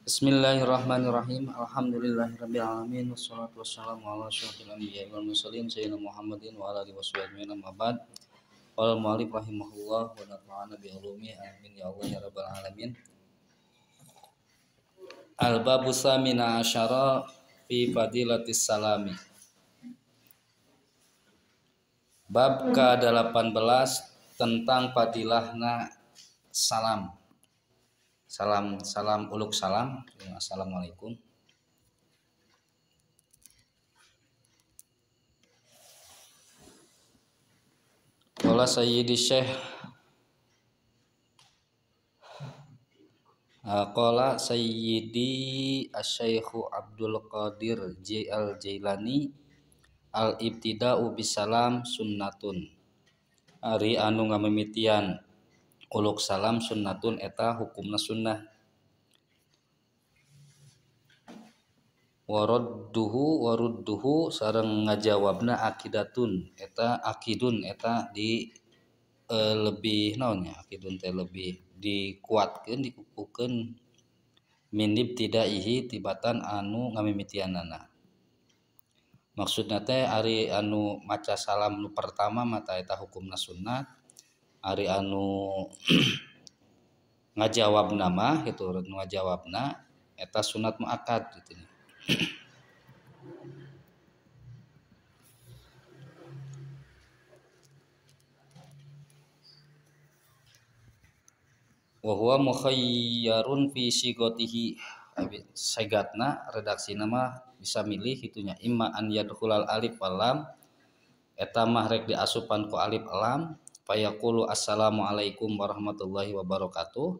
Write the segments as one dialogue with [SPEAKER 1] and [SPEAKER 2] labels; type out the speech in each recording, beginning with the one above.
[SPEAKER 1] Bismillahirrahmanirrahim. Alhamdulillahirabbil alamin wassalatu wassalamu ala asyrofil anbiya'i wal mursalin sayyidina Muhammadin wa ala alihi washabbihi amma ba'd. Qala al-mu'allif rahimahullah wa nafa'ana bi ulumi amin ya Allah ya rabbal alamin. Al-babu samina asyara fi fadilatis salami. Bab ke-18 tentang fadilahna salam. Salam uluk salam. Assalamualaikum. Qala Sayyidi Syekh Qala Sayyidi Asy-Syaikhu Abdul Qadir Al-Jailani al-ibtida'u bisalam sunnatun. Ari anu ngamimitian uluk salam sunnatun eta hukumna sunnah. Warudduhu sareng ngajawabna akidatun eta akidun eta di lebih naonnya akidun teh lebih dikuatkeun dikukuhkeun min ibtidaihi tibatan anu ngamimitianana. Maksudna teh ari anu maca salam nu pertama mata eta hukumna sunnah. Ari anu ngajawabna mah gitu ngajawabna eta sunat muakkad gitu nya. Wa huwa mukhayyarun fi sigatihi sigatna redaksina mah bisa milih itunya imma an yadkhulal alif wal lam eta mah rek diasupan ku alif lam fayaqulu assalamu alaikum warahmatullahi wabarakatuh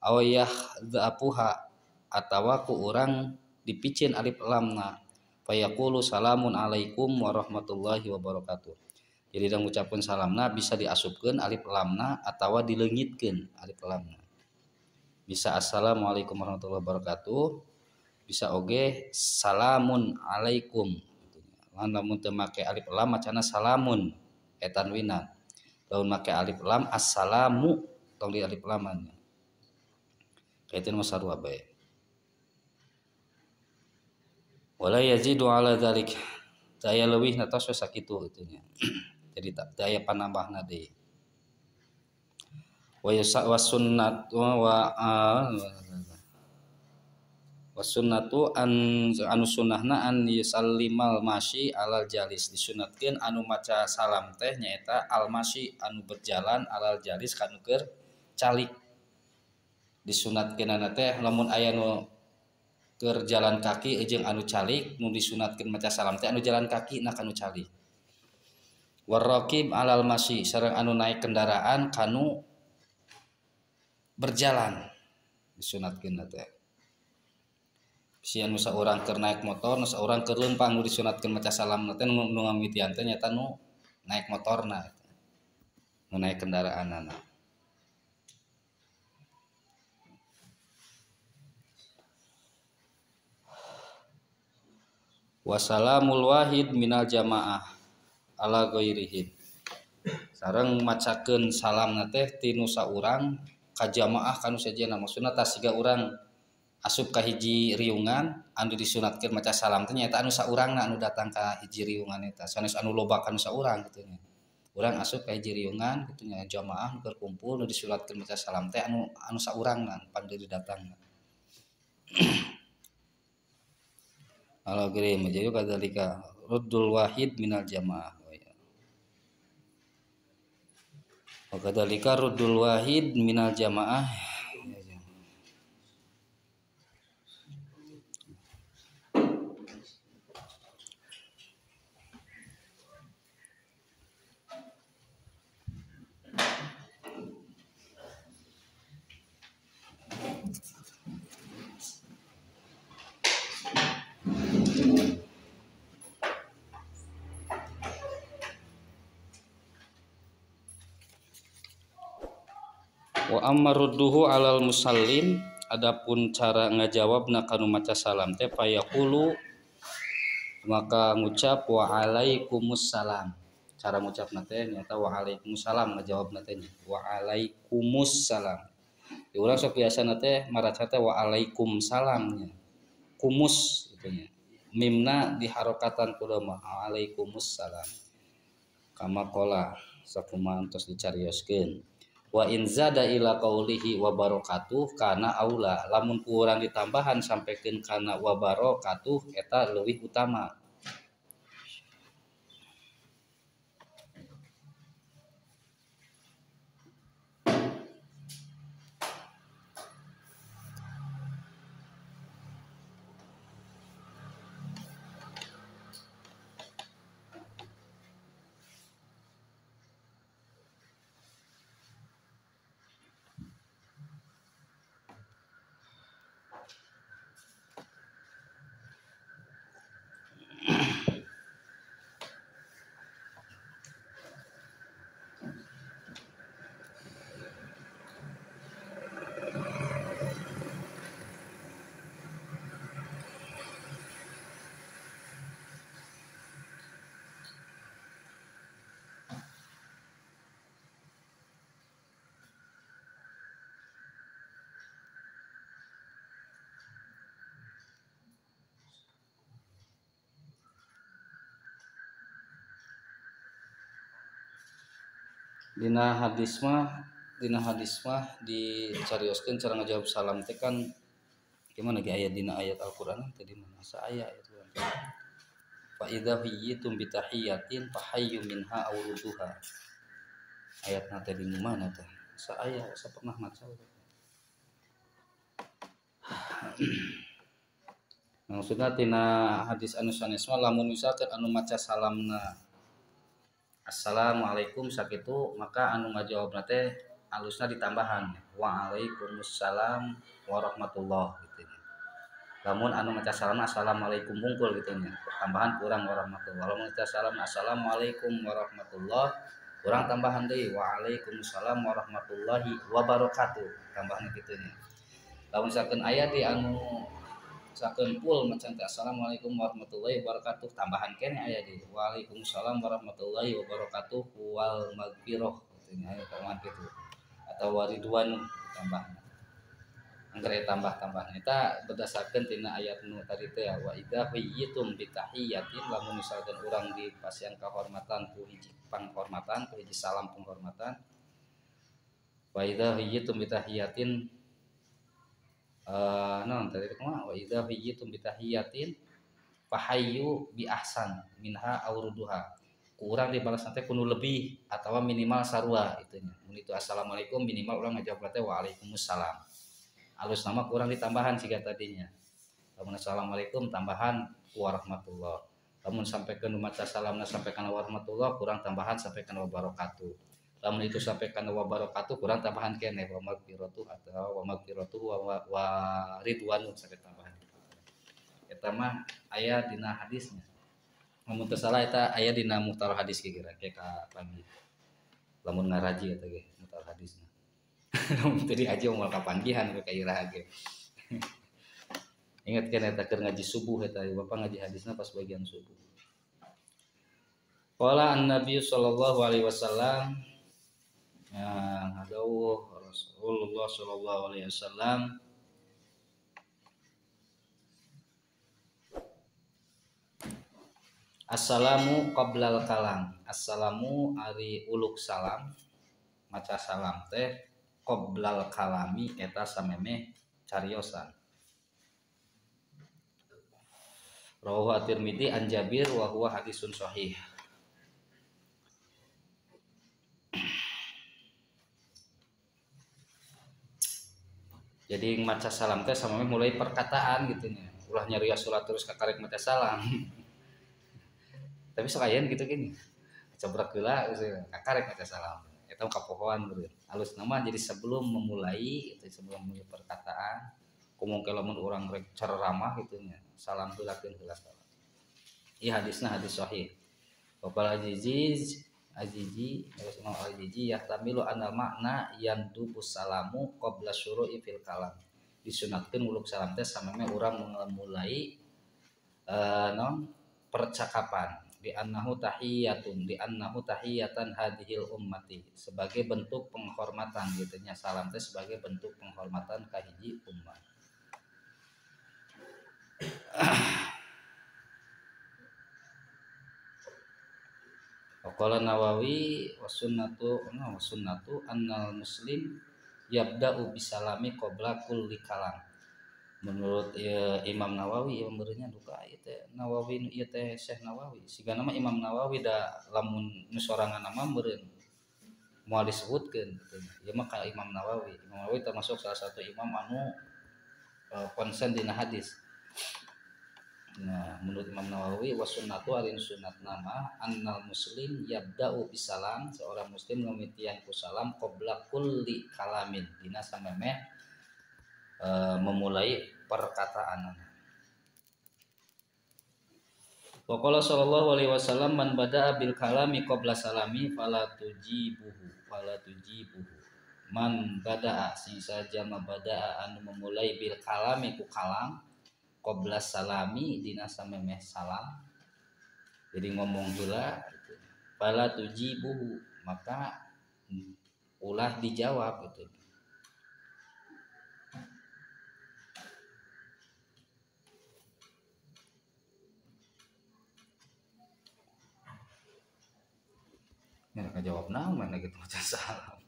[SPEAKER 1] aw yahdhapuha atawa ku urang dipicin alif lamna fayaqulu salamun alaikum warahmatullahi wabarakatuh. Jadi dan ngucapkeun salamna bisa diasupkeun alif lamna atawa dileungitkeun alif lamna. Bisa assalamualaikum warahmatullahi wabarakatuh, bisa oge salamun alaikum. Lamun teu make alif lam macana salamun etanwinan. Lamun make alif lam assalamu tong di alif lamannya. Kaitun masarua bae. Wala yazidu ala dzalik. Daya leuwih na tos sakitu itunya. Jadi daya panambahna deui. Wa sunnatu anu sunnahna an yusallimal masyi alal jalis disunatkeun anu maca salam teh nyaeta al masyi anu berjalan alal jalis kanu keur calik. Disunatkeunana teh lamun aya nu keur jalan kaki jeung anu calik nu disunatkeun maca salam teh anu jalan kaki na kanu calik. Warraqib alal masyi sareng anu naik kendaraan kanu berjalan disunatkeun teh. Sian nu saurang keur naik motor, nu saurang keur leumpang nu disunatkeun maca salam teh nu ngamimitian teh nyata nu naik motorna. Nu naik kendaraanana. Wasalamul wahid minal jamaah ala ghairihi. Sareng macakeun salamna teh ti nu saurang ka jamaah kanu sajena maksudna tas siga urang asup ka hiji riungan anu disunatkeun maca salam teh nyaeta anu saurangna anu datang ka hiji riungan eta sanes anu loba kanu saurang kitu nya. Urang asup ka hiji riungan kitu nya jamaah nu berkumpul nu disunatkeun maca salam teh anu saurangna pandiri datangna. Al-ghairi jadi kadzalika ruddul wahid minal jamaah. Wa kadzalika ruddul wahid minal jamaah. Wa amma rudduhu alal musallin adapun cara ngajawabna kanu maca salam teh fayaqulu maka ngucap wa alaikumussalam. Cara ngucapna teh nyata wa alaikumussalam ngajawabna teh wa alaikumussalam. di urang sok biasana teh maraca teh waalaikum salamnya kumus gitu nya mimna diharokatan kudu mah alaikumus salam kama qala sakumaha tos dicarioskeun wa in zada ila qaulihi wa barakatuh kana aula lamun kurang ditambahan sampaikeun kana wa barakatuh eta leuwih utama. Dina hadis mah dicarioskeun cara ngajawab salam teh kan gimana ge aya dina ayat Al-Qur'an tadi mana sa aya itu fa idza hayyitum bi tahiyatin fahayyu minha aw rudduha ayatna teh di mana teh sa aya sa pernah maca maksudna tina hadis anu sanes mah lamun misalkan anu maca salamna assalamualaikum sakitu maka anu ngajawabna teh alusna ditambahan waalaikumsalam warahmatullah gitu nya. Lamun anu maca salam assalamualaikum bungkul gitu nya. Tambahan kurang warahmatullah. Lamun maca salam assalamualaikum warahmatullah kurang tambahan deui waalaikumsalam warahmatullahi wabarakatuh tambahan kitu nya. Lamun sakeun aya di anu sakeun full macan teh assalamualaikum warahmatullahi wabarakatuh tambahan kene aya di waalaikumsalam warahmatullahi wabarakatuh wal magfirah nya aya tambahan kitu atau waridwan tambahan angger tambah-tambahan eta berdasarkeun tina ayat nu tadi teh wa idza hayyitum bi tahiyatin lamun misalkan urang dipasihan kahormatan ku hiji panghormatan ku hiji salam penghormatan wa idza hayyitum bi tahiyatin non tadi kumaha wa idza hayyitum bi tahiyatin fahayyu bi ahsan minha aw rudduha kurang dibalas nanti kudu lebih atau minimal sarua itunya mun itu assalamualaikum minimal urang ngajawab teh waalaikumsalam alus nama kurang ditambahan siga tadinya lamun assalamualaikum tambahan warahmatullah lamun sampaikan maca salamna sampaikan warahmatullah kurang tambahan sampaikan wabarakatuh lamun itu sampaikan wabarakatuh kurang tambahan kene wa magfiratuh atau wa magfiratuh wa ridwanu sakit tambahan eta mah aya dina hadisnya lamun teu salah eta aya dina muhtar hadis kira ka pagi lamun ngaraji eta ge muhtar hadisna lamun teu diaji moal kapanggihan ka iraha ge ingat kan eta keur ngaji subuh eta bapak ngaji hadisna pas bagian subuh qala an-nabi sallallahu alaihi wasallam ya hadawuh Rasulullah sallallahu alaihi wasallam assalamu qablal kalam assalamu ari uluk salam maca salam teh qablal kalami eta samemeh cariosan rawahu at-Tirmidzi an Jabir wa huwa hadisun shahih. Jadi maca salam teh samemeh mulai perkataan gitu nya ulah nyarios salat terus kakarek maca salam tapi sakayan gitu gini cobrak heula kakarek maca salam eta kapohoan beureun alus nama jadi sebelum memulai itu sebelum memulai perkataan kumungkin lamun urang rek ceramah gitu nya salam heulakeun heula salam ieu hadisna hadis sahih Bapak Azizi Imam Al-Azizi yahtamilu anal makna yandubus salamu qabla syuru'i fil kalam disunatkeun uluk salam teh samemeh urang mulai percakapan di annahu tahiyatan hadhil ummati sebagai bentuk penghormatan gitu nya, salam teh sebagai bentuk penghormatan ka hiji umat. Waqala Nawawi wasunnatu annal muslim yabda'u bisalami qabla kulli kalam. Menurut Imam Nawawi yang berinya duka ieu teh Nawawi ieu teh Syekh Nawawi siga nama Imam Nawawi da lamun nu sorangan nama meureun moal disebutkeun gitu. Ieu mah ka Imam Nawawi termasuk salah satu imam anu konsen dina hadis. Nah, menurut Imam Nawawi wasunnatu arin sunnat nama annal muslim yabda'u bisalam, seorang muslim memitian ku salam qabla kulli kalamin dina samemeh memulai perkataan. Wa qala sallallahu alaihi wasallam man bada'a bil kalami qabla salami fala tujibuhu. Man bada'a sing saja mabada'a anu memulai bil kalami ku kalam qabla salami dina samemeh salam. Jadi ngomong heula gitu. Fala tujibuhu maka ulah dijawab gitu. Ya jawab naon mana gitu macam salam.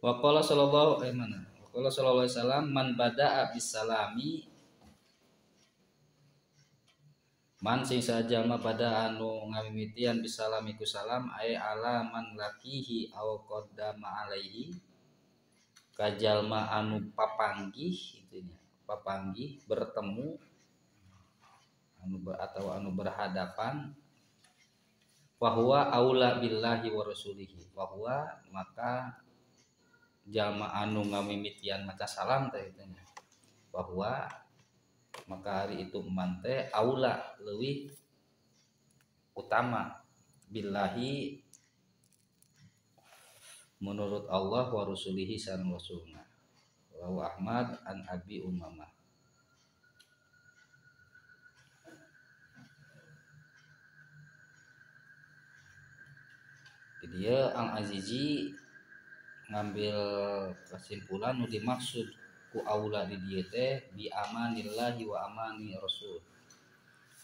[SPEAKER 1] Wa qala sallallahu alaihi wasallam man bada'a bisalami man sing sajalma pada anu ngamimitian bisalami ku salam ay ala man lakihi aw qaddama alaihi kajalma anu papanggih itunya papanggih bertemu atau anu berhadapan bahwa aula billahi wa rasulihi bahwa maka jalma anu ngamimitian maca salam teh itunya bahwa maka hari itu mante aula leuwih utama billahi menurut Allah wa rasulihi sareng rasulna. Rawu Ahmad an Abi Umamah. Jadi dia Al-Azizi ngambil kesimpulan nu dimaksud ku aula di dieu teh bi amanillahi wa amani rasul.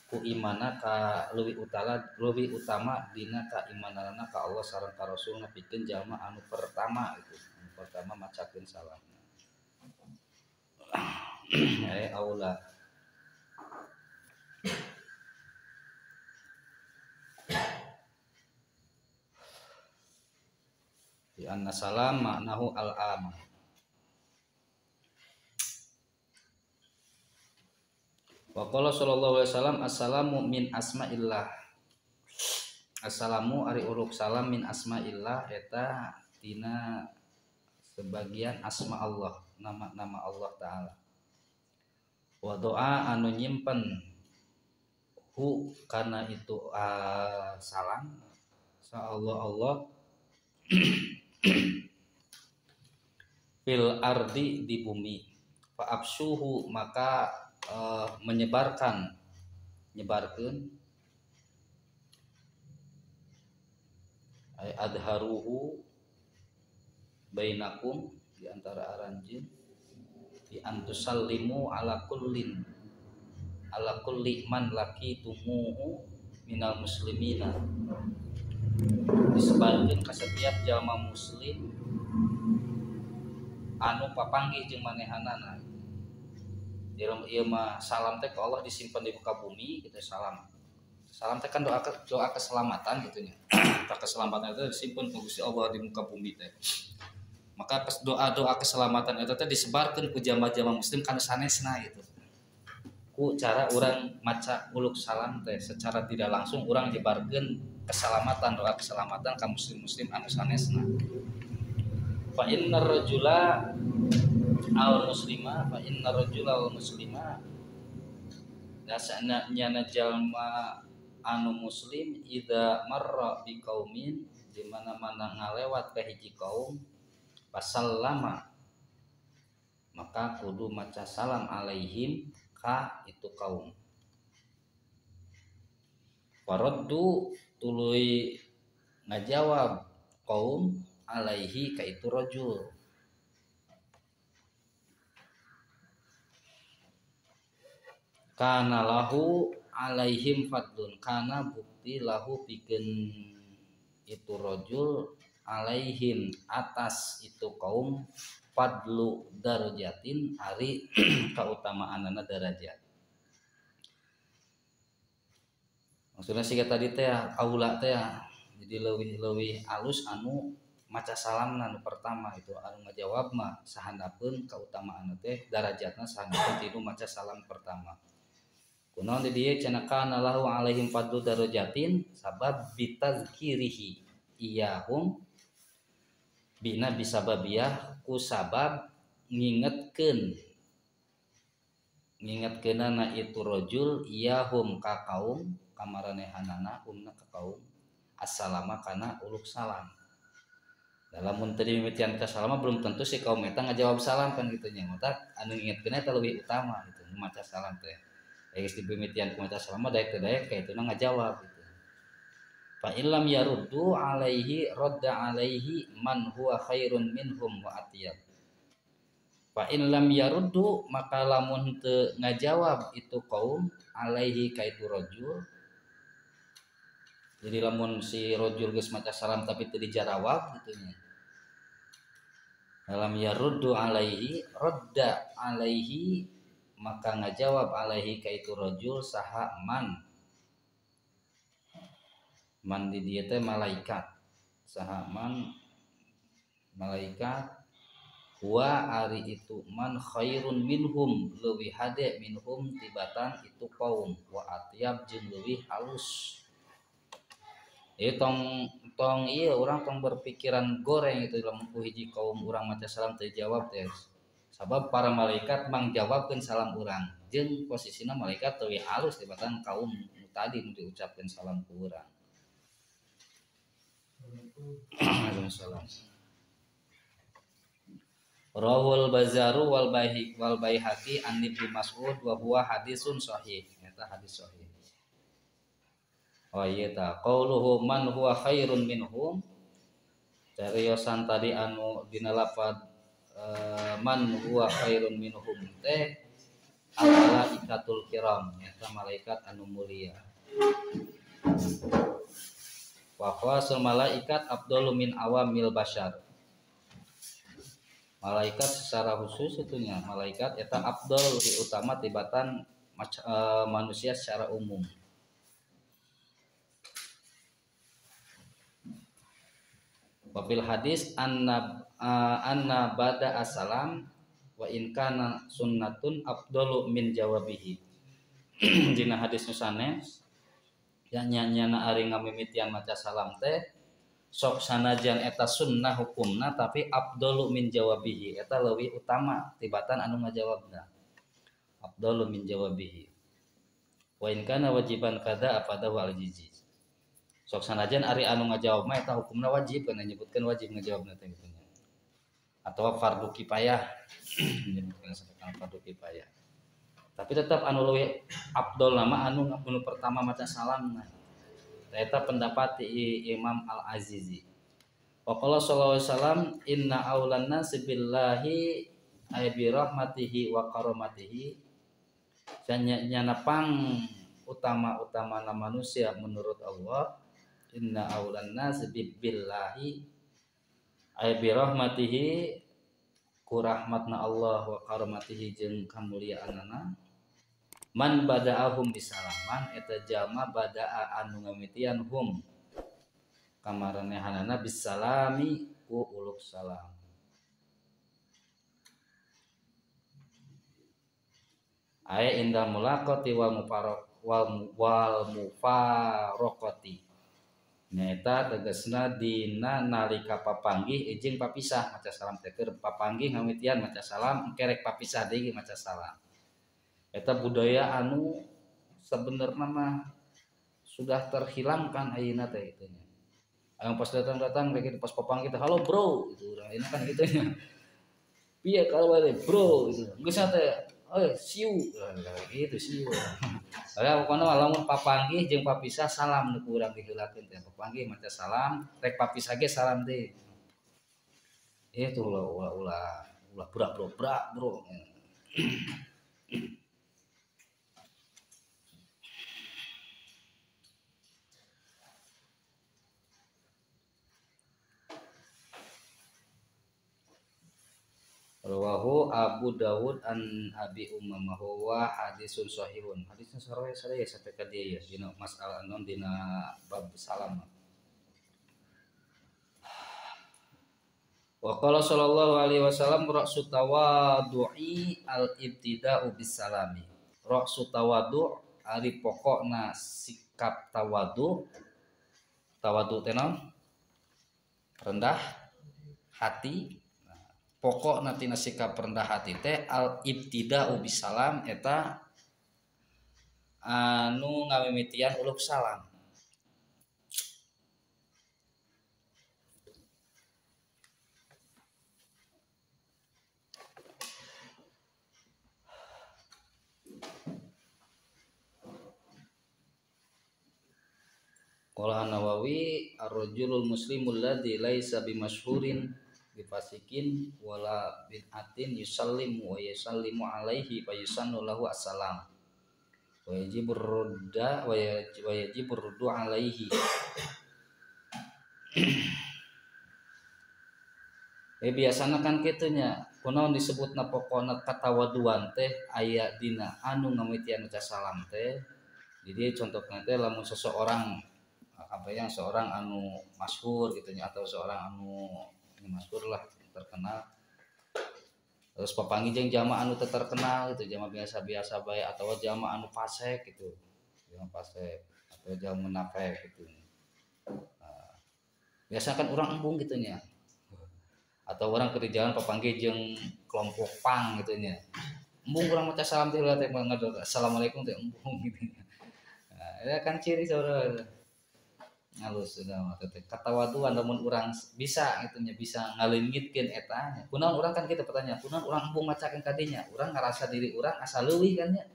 [SPEAKER 1] Ku imana ka leuwih utama dina ka imanana ka Allah sareng ka Rasul ngapikeun jalma anu pertama itu. Anu pertama macakeun salam. Aula. Di anna salam maknahu al-am. Wa qala sallallahu alaihi wasallam assalamu min asma'illah. Assalamu ari uruk salam min asma'illah eta tina sebagian asma Allah, nama-nama Allah taala. Wa doa anu nyimpen hu kana itu salam sa Allah fil ardi di bumi fa absuhu maka menyebarkan ay adharuhu bainakum di antara aranjeun di antusallimu ala kulli man laqitumuhu minal muslimina disebarkeun ka setiap jalma muslim anu papanggih jeung manehanana. Ieu mah salam teh ka Allah disimpan di muka bumi gitu salam. Salam teh kan doa keselamatan gitu nya. Keselamatan itu disimpan ku Gusti Allah di muka bumi teh. Maka doa keselamatan itu teh disebarkeun ku jamaah-jamaah muslim kana sanesna gitu. Ku cara urang maca uluk salam teh secara tidak langsung urang nyebarkeun keselamatan doa keselamatan ka muslim-muslim anu sanesna. Fa innar rajula al muslima dasana nyana jalma anu muslim idza marra bi qaumin di mana-mana ngalewat ka hiji kaum pasallama maka kudu maca salam alaihim ka itu kaum. Faraddu tuluy ngajawab kaum alaihi ka itu rajul. Kana lahu alaihim fadlun, kana bukti lahu pikeun itu rajul alaihim atas itu kaum fadlu darajatin ari kautamaanana derajat. Maksudnya sih tadi teh aula teh jadi leuwih alus anu maca salamna nu pertama itu anu ngajawab mah sahandapeun kautamaanna teh darajatna sahandapeun tinu maca salam pertama. Kunaon di dieu cenah kana lahu alaihim fadlu darajatin sabab bitazkirihi iyahum bina bisababiyah ku sabab ngingetkeunana itu rajul iyahum ka kaum kamaranehanana umna ka kaum assalama kana uluk salam. Dalam mun teu mimitian ka salam belum tentu si kaum eta ngajawab salam kan kitu nya. Mata anu ngingetkeun eta leuwih utama gitu maca salam teh. Geus dipimitian ku maca salam daek teu daek ka ituna ngajawab gitu. Fa illam yaruddu alaihi radda alaihi man huwa khairun minhum wa atyab. Fa illam yaruddu maka lamun teu ngajawab itu kaum alaihi ka itu rajul. Jadi lamun si rajul geus maca salam tapi teu dijarawab gitu nya. Dalam yaruddu alaihi radda alaihi maka ngajawab alaihi ka itu rajul saha man di dieu teh malaikat saha man malaikat wa ari itu man khairun minhum leuwih hade minhum tibatan itu kaum wa atyab jeung leuwih halus. Ieu tong ieu urang tong berpikiran goreng itu dalam hiji kaum urang maca salam teu jawab teh. Sabab para malaikat mangjawabkeun salam urang jeung posisina malaikat teu halus tibatan kaum tadi nu diucapkeun salam ku urang. Waalaikumsalam. Rawul Bazaru wal Baihaqi an Ibnu Mas'ud wa huwa hadisun sahih. Eta hadis sahih. Oh iya ta qauluhu man huwa khairun minhum. Cariosan tadi anu dina lafaz man huwa khairun minhum teh malaikatul kiram eta malaikat anu mulia. Wa khawasul malaikat afdalu min awamil bashar. Malaikat secara khusus itunya malaikat eta afdal lebih utama tibatan manusia secara umum. Wabil hadis anna bada assalam wa in kana sunnatun afdalu min jawabihi. Dina hadis nusanes yang nyanyana ari ngamimitian maca salam teh sok sanajan eta sunnah hukumna tapi afdalu min jawabihi eta leuwih utama tibatan anu ngajawabna. Afdalu min jawabihi. Wa in kana wajiban kada afadahu al-jizi. Sok sanajan ari anu ngajawab mah eta hukumna wajib kana nyebutkeun wajib ngajawabna teh kitu nya. Atawa fardu kifayah nyebutkeun saketan fardu kifayah. Tapi tetap anu leuwih afdal nama anu pertama maca salamna. Eta pendapat Imam Al-Azizi. Wa qala sallallahu alaihi wasallam inna aulan nasi billahi ay bi rahmatihi wa karamatihi. Nyana pang utama-utamana manusia menurut Allah inna aulan nasi billahi ay bi rahmatihi ku rahmatna Allah wa karamatihi jeung kamuliaanna man bada'ahum bisalaman eta jama bada'a anu ngamitian hum kamaranehana bisalami ku uluk salam. Aya indah mulaqati wal mufaraqati. Nyata tegasna dina nalika papanggih jeung papisah maca salam teh keur papanggih ngamitian maca salam kerek papisah deui maca salam. Eta budaya anu sebenarnya mah sudah terhilangkan ayeuna teh kitu nya. Anu pas datang begitu pas papanggih teh halo bro gitu urang ini kan kitu nya. Piye kalau bro gitu. Geus teh siu gitu siu. Saya pokoknya lamun papanggih jeung papisah salam nu urang diheulakeun teh. Papanggih maca salam, rek papisah ge salam teh. Itu ulah brak bro. Rawahu Abu Dawud an Abi Ummamah wa hadisun sahihun. Hadisnya sahih sadaya sampai ka dieu ya dina masalah non dina bab salam. Wa qala sallallahu alaihi wasallam ra'su tawaddu'i al-ibtida'u bis salami. Ra'su tawaddu' ari pokokna sikap tawadu. Tawadu teh naon? Rendah hati. Pokok nanti sikap rendah hati teh al ibtida'u bisalam eta anu ngamimitian uluk salam. Qala Nawawi ar-rajulul muslimul ladzi laisa bimasyhurin bifasikin wala bid'atin yusallimu wa yusallimu alaihi fa yusannu lahu assalam wa yajibur rudda wa yajibur ruddu alaihi. Biasana kan kitunya kunaon disebutna pokona katawaduan teh aya dina anu ngamitian maca salam teh. Jadi contohnya teh lamun seseorang seorang anu masyhur gitu nya atau seorang anu masyhur lah terkenal terus papanggih jeung jama anu terkenal gitu jama biasa-biasa bae atau jama anu fasik gitu jama fasik atau jama munafik gitu. Biasa kan orang embung gitu nya atau orang ke jalan papanggih jeung kelompok pang gitu nya embung urang maca salam teh ulah teh ngador assalamualaikum teh embung gitu nya. Ya kan ciri saudara halus sudah mah teh katawaduan lamun urang bisa gitu nya bisa ngaleungitkeun eta nya. Kunaon urang kan kita pertanyaan kunaon urang embung macakeun ka dinya urang ngarasa diri urang asa leuwih kan nya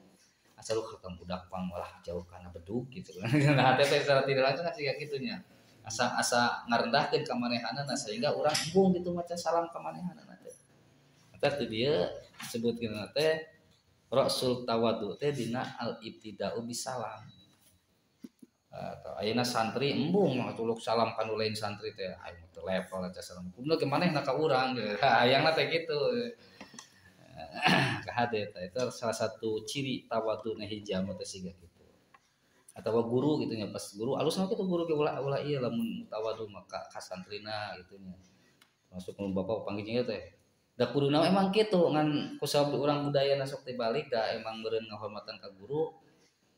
[SPEAKER 1] asa lu ka budak pang malah jauh kana bedug gitu kan. Nah teh secara tidak langsung kayak kitu nya asa ngarendahkeun ka manehanana sehingga urang embung gitu maca salam ka manehanana teh. Eta teh dia sebutkeun teh rasul tawaddu teh dina al ibtida'u bisalam. Ayeuna santri embung tuluk salam kanu lain santri teh aya teu level aja salam kumaha ge manehna ka urang hayangna teh kitu kahade teh itu salah satu ciri tawadhu na hijama teh siga kitu atawa guru gitu nya pas guru alus mah kitu guru ge ulah ieu lamun tawadhu mah ka santrina gitu nya masuk mun bapak panggilnya teh da kuduna emang kitu ngan kusabab urang budayana sok teh balik da emang meureun ngahormatan ka guru.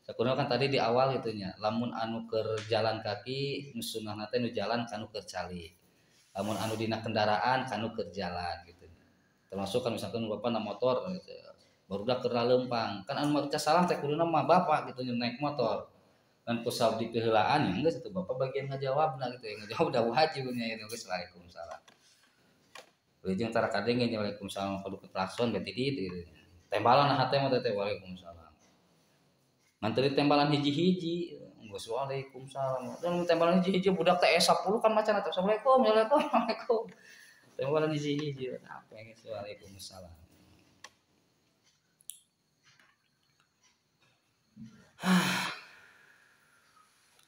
[SPEAKER 1] Sakurna kan tadi di awal gitunya lamun anu keur jalan kaki nu sunnahna teh nu jalan kanu keur calik lamun anu dina kendaraan kanu keur jalan gitu termasuk kan misalkan bapak na motor gitu barudak keur leumpang kan anu maca salam teh kuduna mah bapak gitu naik motor kan kusab di keheulaan ya geus atuh bapak bagian ngajawabna gitu ngajawab da wajib nya itu geus waalaikumsalam jeung tara kadenge nya waalaikumsalam kudu klakson berarti di tembalan hate mah teh waalaikumsalam manteri tembalan hiji-hiji geus waalaikumsalam dan tembalan hiji-hiji budak teh 10 kan macan assalamualaikum waalaikumsalam tembalan hiji-hiji apa yang geus waalaikumsalam.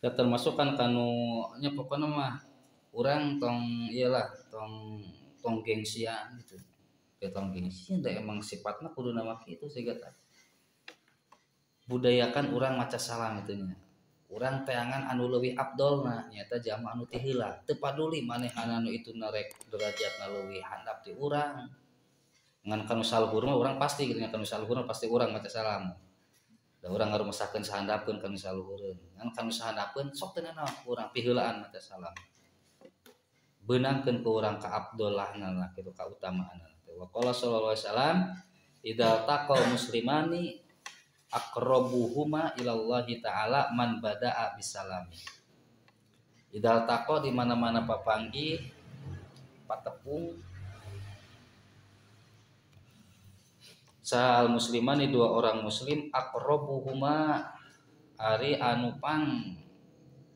[SPEAKER 1] Ya termasuk kan kanu nya pokona mah urang tong iyalah tong gengsian gitu. Ya tong gengsian da emang sifatna kudu nama kitu siga tah. Budayakan urang maca salam itu nya urang teangan anu leuwih afdolna nyata jama anu teh heula teu paduli manehna anu itu narek derajatna leuwih handap ti urang ngan kanu saluhur mah urang pasti gitu nya kanu saluhur pasti urang maca salam da urang ngarumesakeun sahandapkeun kanu saluhureun ngan kanu sahandapkeun sok teu naon urang piheulaan maca salam beunangkeun ku urang ka afdolahna kitu ka utamaanna wa qala sallallahu alaihi wasallam idza taqal muslimani aqrabuhuma ilallahi ta'ala man bada'a bisalami. Idal taqo di mana-mana papanggih patepung sal muslimani dua orang muslim aqrabuhuma ari anu pang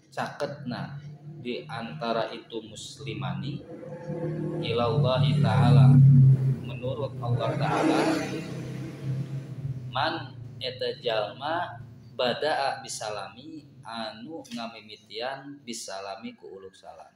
[SPEAKER 1] caketna di antara itu muslimani ilallahi ta'ala menurut Allah ta'ala man eta jalma bada'a bisalami anu ngamimitian bisalami ku uluk salam.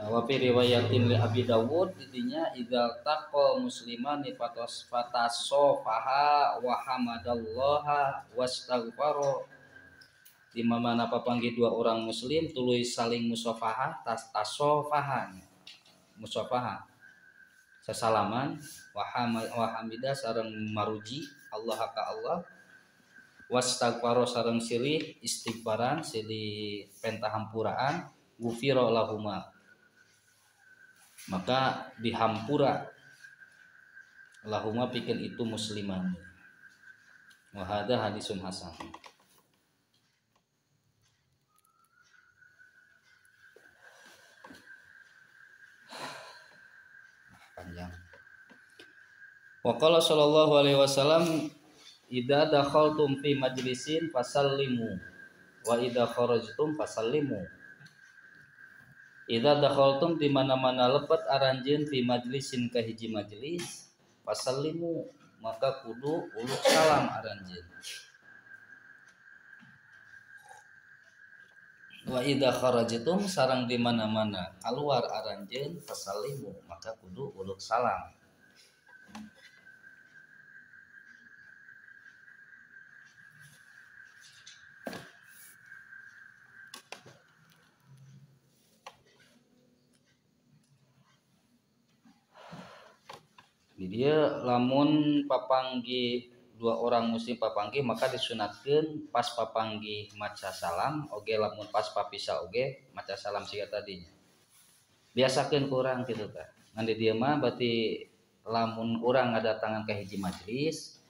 [SPEAKER 1] Wa fi riwayatin li Abi Dawud didinya idzal taqal muslimani fatasofaha wa hamadallaha wastaghfara di mana papanggih dua orang muslim tuluy saling musafahah tasofahan musafahah sasalaman wa hamida sareng maruji Allah ka Allah wastaghfara sareng silih istighfaran silih pentahampuraan gufira lahuma maka dihampura lahuma pikeun itu musliman wa hadza hadisun hasan. Panjang. Wa qala sallallahu alaihi wasallam idza dakhaltum fi majlisin fasallimu wa idza kharajtum fasallimu. Idza dakhaltum di mana-mana lebet aranjeun fi majlisin ka hiji majlis fasallimu maka kudu uluk salam aranjeun. Wa idza kharajtum sareng di mana-mana keluar aranjeun fasallimu maka kudu uluk salam. Dia lamun papanggih dua orang muslim papanggih maka disunatkeun pas papanggih maca salam oge lamun pas papisah oge maca salam siga tadinya biasakeun ku urang kitu tah ngan di dieu mah berarti lamun urang ngadatangan ka hiji majlis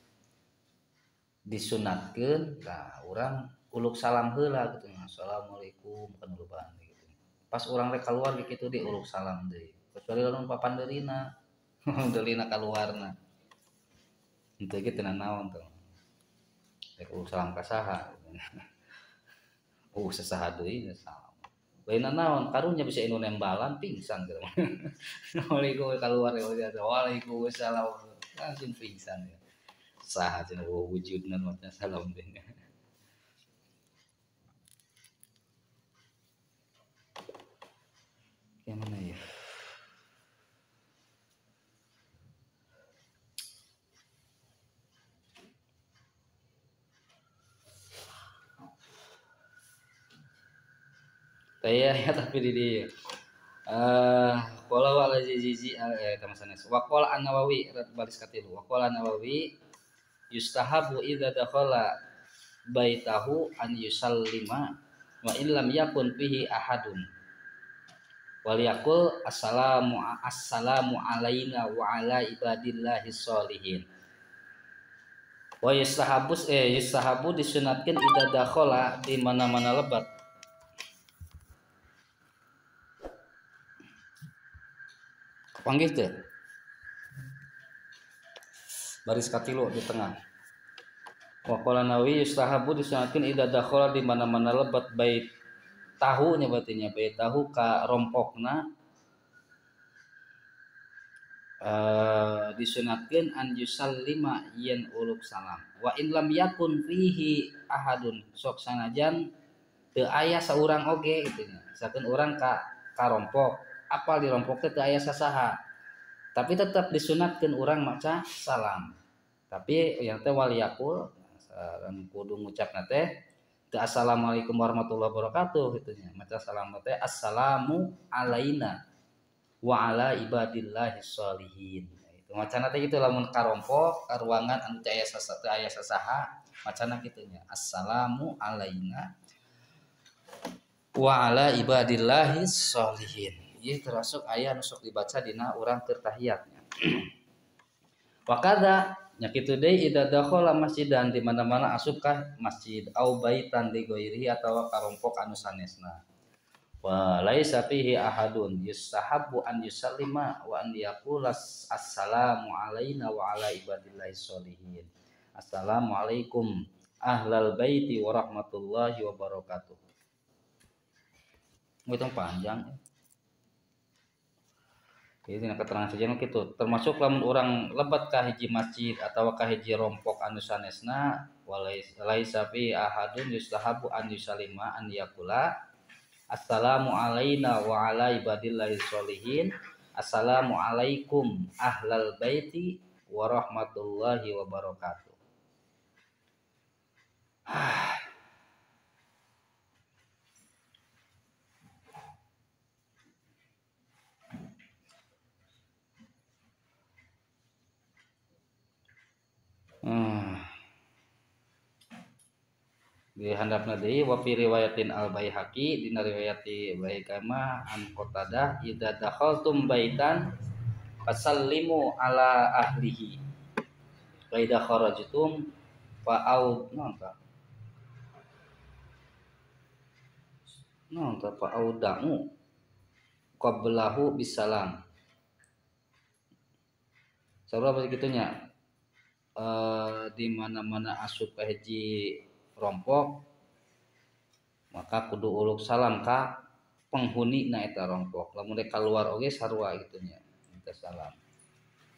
[SPEAKER 1] disunatkeun tah urang uluk salam heula kitu assalamualaikum kanuruban gitu pas urang rek kaluar kitu di uluk salam deui kecuali lamun papandeurina delina kaluarna henteu ge teu naon tuh rek salam ka saha sasaha deui salam lain naon karunya bisa inu nembalan pingsan gitu waalaikum kaluar waalaikumsalam langsung pingsan ya saha cenah wujudna maca salam teh yang mana ya ya tapi di qala wal jizi kama sanes wa qala an-Nawawi baris katilu wa qala an-Nawawi yustahabu idza dakhala baitahu an yusallima wa illam yakun fihi ahadun wal yaqul assalamu alaina wa ala ibadillahis sholihin wa yustahabu disunatkeun idza dakhala di mana-mana lebat panggih teh baris katilu di tengah wa qala Nawawi yustahabu disunatkeun idza dakhala di mana-mana lebat bait tahu nya batinya bait tahu ka rompokna disunatkeun an yusallima yen uluk salam wa in lam yakun fihi ahadun sok sanajan teu aya saurang oge kitu nya sakeun urang ka rompok apal di rompok teh teu aya sasaha tapi tetap disunatkeun urang maca salam tapi yang teh waliyakul kudu ngucapna teh teu assalamualaikum warahmatullahi wabarakatuh kitu nya maca salam teh assalamu alaina wa ala ibadillahis sholihin itu macana teh kitu lamun ka rompok ka ruangan anu teu aya sasaha macana kitu nya assalamu alaina wa ala ibadillahi sholihin. Ieu termasuk aya nu sok dibaca dina urang keur tahiyatnya. Wa kadza nya kitu deui idza dakhala masjidan di mana-mana asup ka masjid au baitan li ghairihi atawa karompok anu sanesna. Wa laisa fihi ahadun yustahabbu an yusallima wa an yaqula assalamu alaina wa ala ibadillahi sholihin. Assalamualaikum ahlal baiti wa rahmatullahi wa barakatuh. Itu panjang. Jadi na keterangan saja gitu. Termasuk lamun orang lebat ka hiji masjid atau ka hiji rompok anu sanesna walaisa fi ahadun yustahabu an yusalima an yaqula assalamu alaina wa ala ibadillahi sholihin. Assalamu alaikum ahlal baiti wa rahmatullahi wa barakatuh. Di handapna deui wa fi riwayatin al Baihaqi dina riwayati Baihaqi mah an Qatadah idza dakhaltum baitan fasallimu ala ahlihi wa idza kharajtum fa au fa audamu qablahu bisalam. Sarua bari kitu nya. Di mana-mana asup ka hiji rompok maka kudu uluk salam ka penghuni na eta rompok. Lamun rek kaluar oge sarua kitu nya minta salam.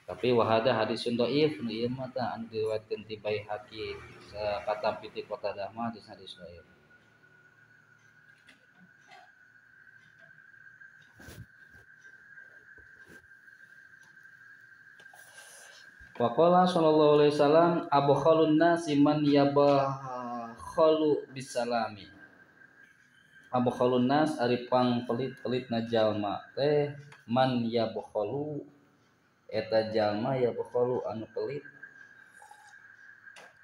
[SPEAKER 1] Tapi wahada hadisun dhaif nu ieu mah tah anu diriwayatkeun ti Baihaqi kata piti Qatadah mah hadis dhaif. Wa qala sallallahu alaihi wasallam abkhalun nasi man yabakhalu bisalami. Abkhalun nas ari pang pelit-pelitna jalma teh man yabkhalu eta jalma yabkhalu anu pelit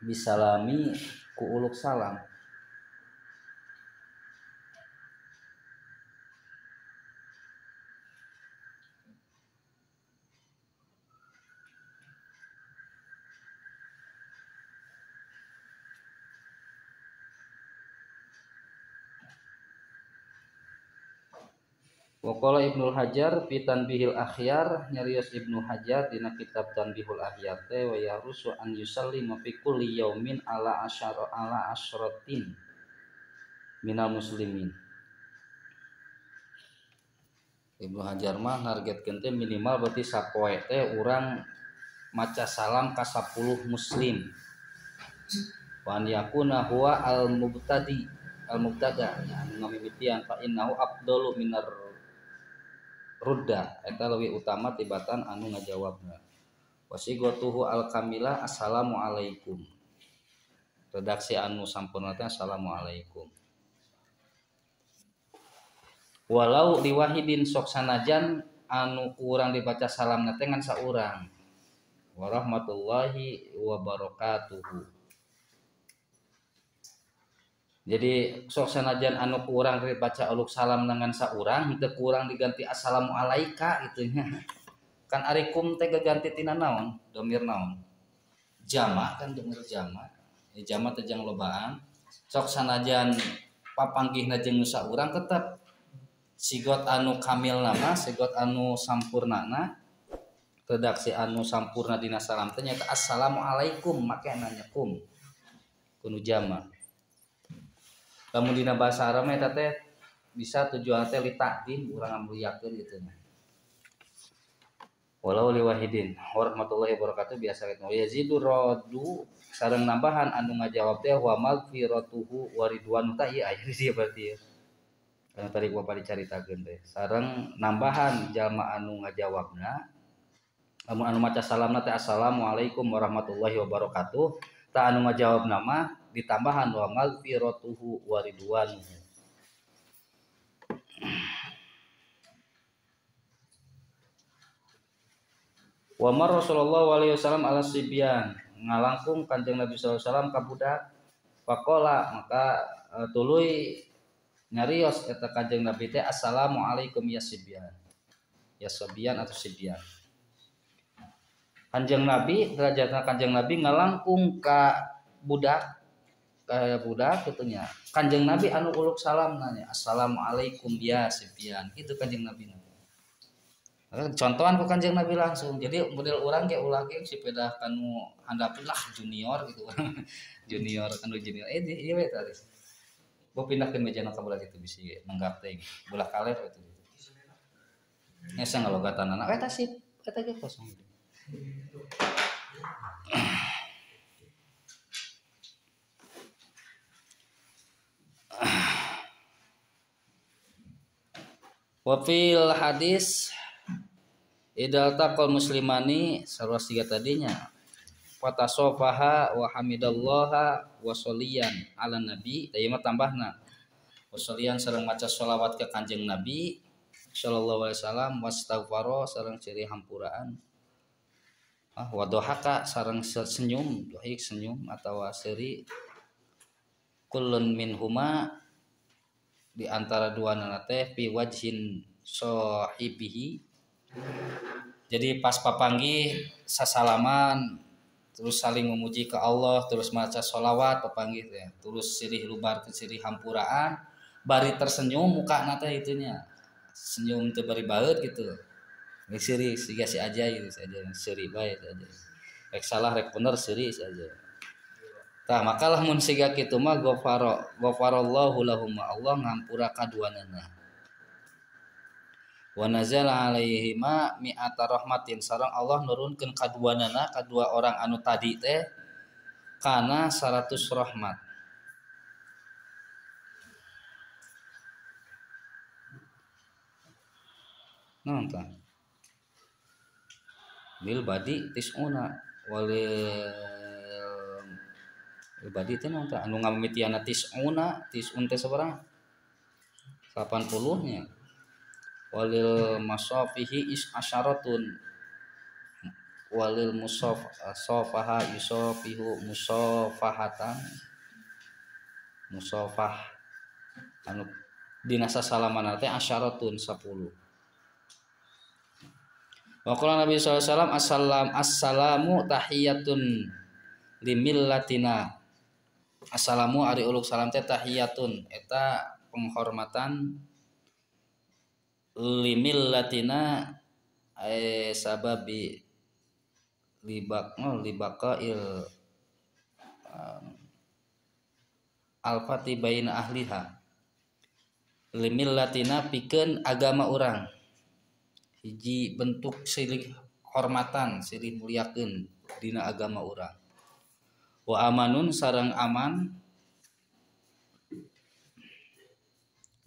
[SPEAKER 1] bisalami ku uluk salam. Wa qala Ibnu Hajar fi Tanbihil Akhyar nyarios Ibnu Hajar dina kitab Tanbihul Akhyar teh wa yarusu an yusallima fi kulli yaumin ala asyratin minal muslimin. Ibnu Hajar mah nargetkeun teh minimal berarti sapoe teh urang maca salam ka 10 muslim. Wa an yakuna huwa al-mubtada anu ngamimitian fa innahu afdalu minar rudda eta leuwih utama tibatan anu ngajawabna. Wasigatuhu al-kamilah assalamu alaikum. Redaksi anu sampurna teh assalamu alaikum. Walau liwahidin sok sanajan anu urang dibaca salamna teh ngan saurang. Warahmatullahi wabarakatuh. Jadi sok sanajan anu kurang baca uluk salam dengan saurang teu kurang diganti assalamu alaika gitu nya. Kan arikum teh ganti tina naon? Domir naon? Jama kan domir jama. Jama teh jang lobaan. Sok sanajan papanggihna jeung saurang tetep sigot anu kamil nama, sigot anu sampurnana. Redaksi anu sampurna dina salam teh nyaeta assalamu alaikum make nanya kum. Kudu jama. Lamun dina bahasa Arab eta teh bisa tujuan teh li takdim urang ngamuliakeun kitu nya. Walau liwahidin warahmatullahi wabarakatuh biasa kitu. Yazidu radu sareng nambahan anu ngajawab teh wa maghfiratuhu wa ridwanu ta ieu aya di berarti. Anu tadi gua dicaritakeun teh. Sareng nambahan jalma anu ngajawabna anu maca salamna teh assalamualaikum warahmatullahi wabarakatuh. Ta anu ngajawab nama ditambahan wa maghfiratuhu wa ridwanuhu. Wa mar Rasulullah alaihi wasallam ala sibyan ngalangkung Kanjeng Nabi sallallahu alaihi wasallam ka budak faqala maka tuluy nyarios eta Kanjeng Nabi teh assalamualaikum ya sibyan. Ya sibyan atau sibyan. Kanjeng Nabi derajatna Kanjeng Nabi ngalangkung ka budak gitunya. Kanjeng Nabi anu uluk salam nanya assalamualaikum ya sibyan. Itu Kanjeng Nabi. Contohan ku Kanjeng Nabi langsung. Jadi model orang kayak ulah ge sepeda kanu handapin lah junior gitu. Junior kanu junior. Ieu we tadi. Gua pindahkeun meja na kabelah itu bisi nenggap teh. Belah kaler itu. Nya ngalogatanana eta sip eta ge kosong. Wa fil hadis idal taqal muslimani sarua tiga tadinya fatasofaha wa hamidallaha wa sholiyan ala nabi tadi mah tambahna wa sholiyan sareng maca sholawat ke Kanjeng Nabi sallallahu alaihi wasallam wastaghfaro sareng ciri hampuraan wa dohaka sareng senyum dohik senyum atawa seri kullun minhuma di antara dua nate fi wajhin sahibihi. Jadi pas papanggih sasalaman terus saling memuji ke Allah terus maca sholawat papanggih ya terus sirih lubar ke sirih hampuraan bari tersenyum muka nate itunya senyum teu bari baeut gitu rek sirih siga si aja gitu saja sirih bae saja rek salah rek bener sirih saja tah makalah mun siga kitu mah ghafarallahu lahum Allah ngampura kaduanana wa nazala alaihima mi'ata rahmatin sareng Allah nurunkeun kaduanana kadua orang anu tadi teh kana 100 rahmat. Naon tah? Lil badi tisuna walil badi teh naon tah anu ngamimitiana tisun teh sabaraha 80 nya walil masafihi asyaratun walil musafaha yusafihu musafahatan musafah anu dinasa salaman teh asyaratun 10 wa qala Nabi sallallahu alaihi wasallam assalamu tahiyatun limillatina assalamu ari uluk salam teh tahiyatun eta penghormatan limillatina sababi libaqail alfati baina ahliha limillatina pikeun agama urang hiji bentuk silih hormatan silih muliakeun dina agama urang wa amanun sareng aman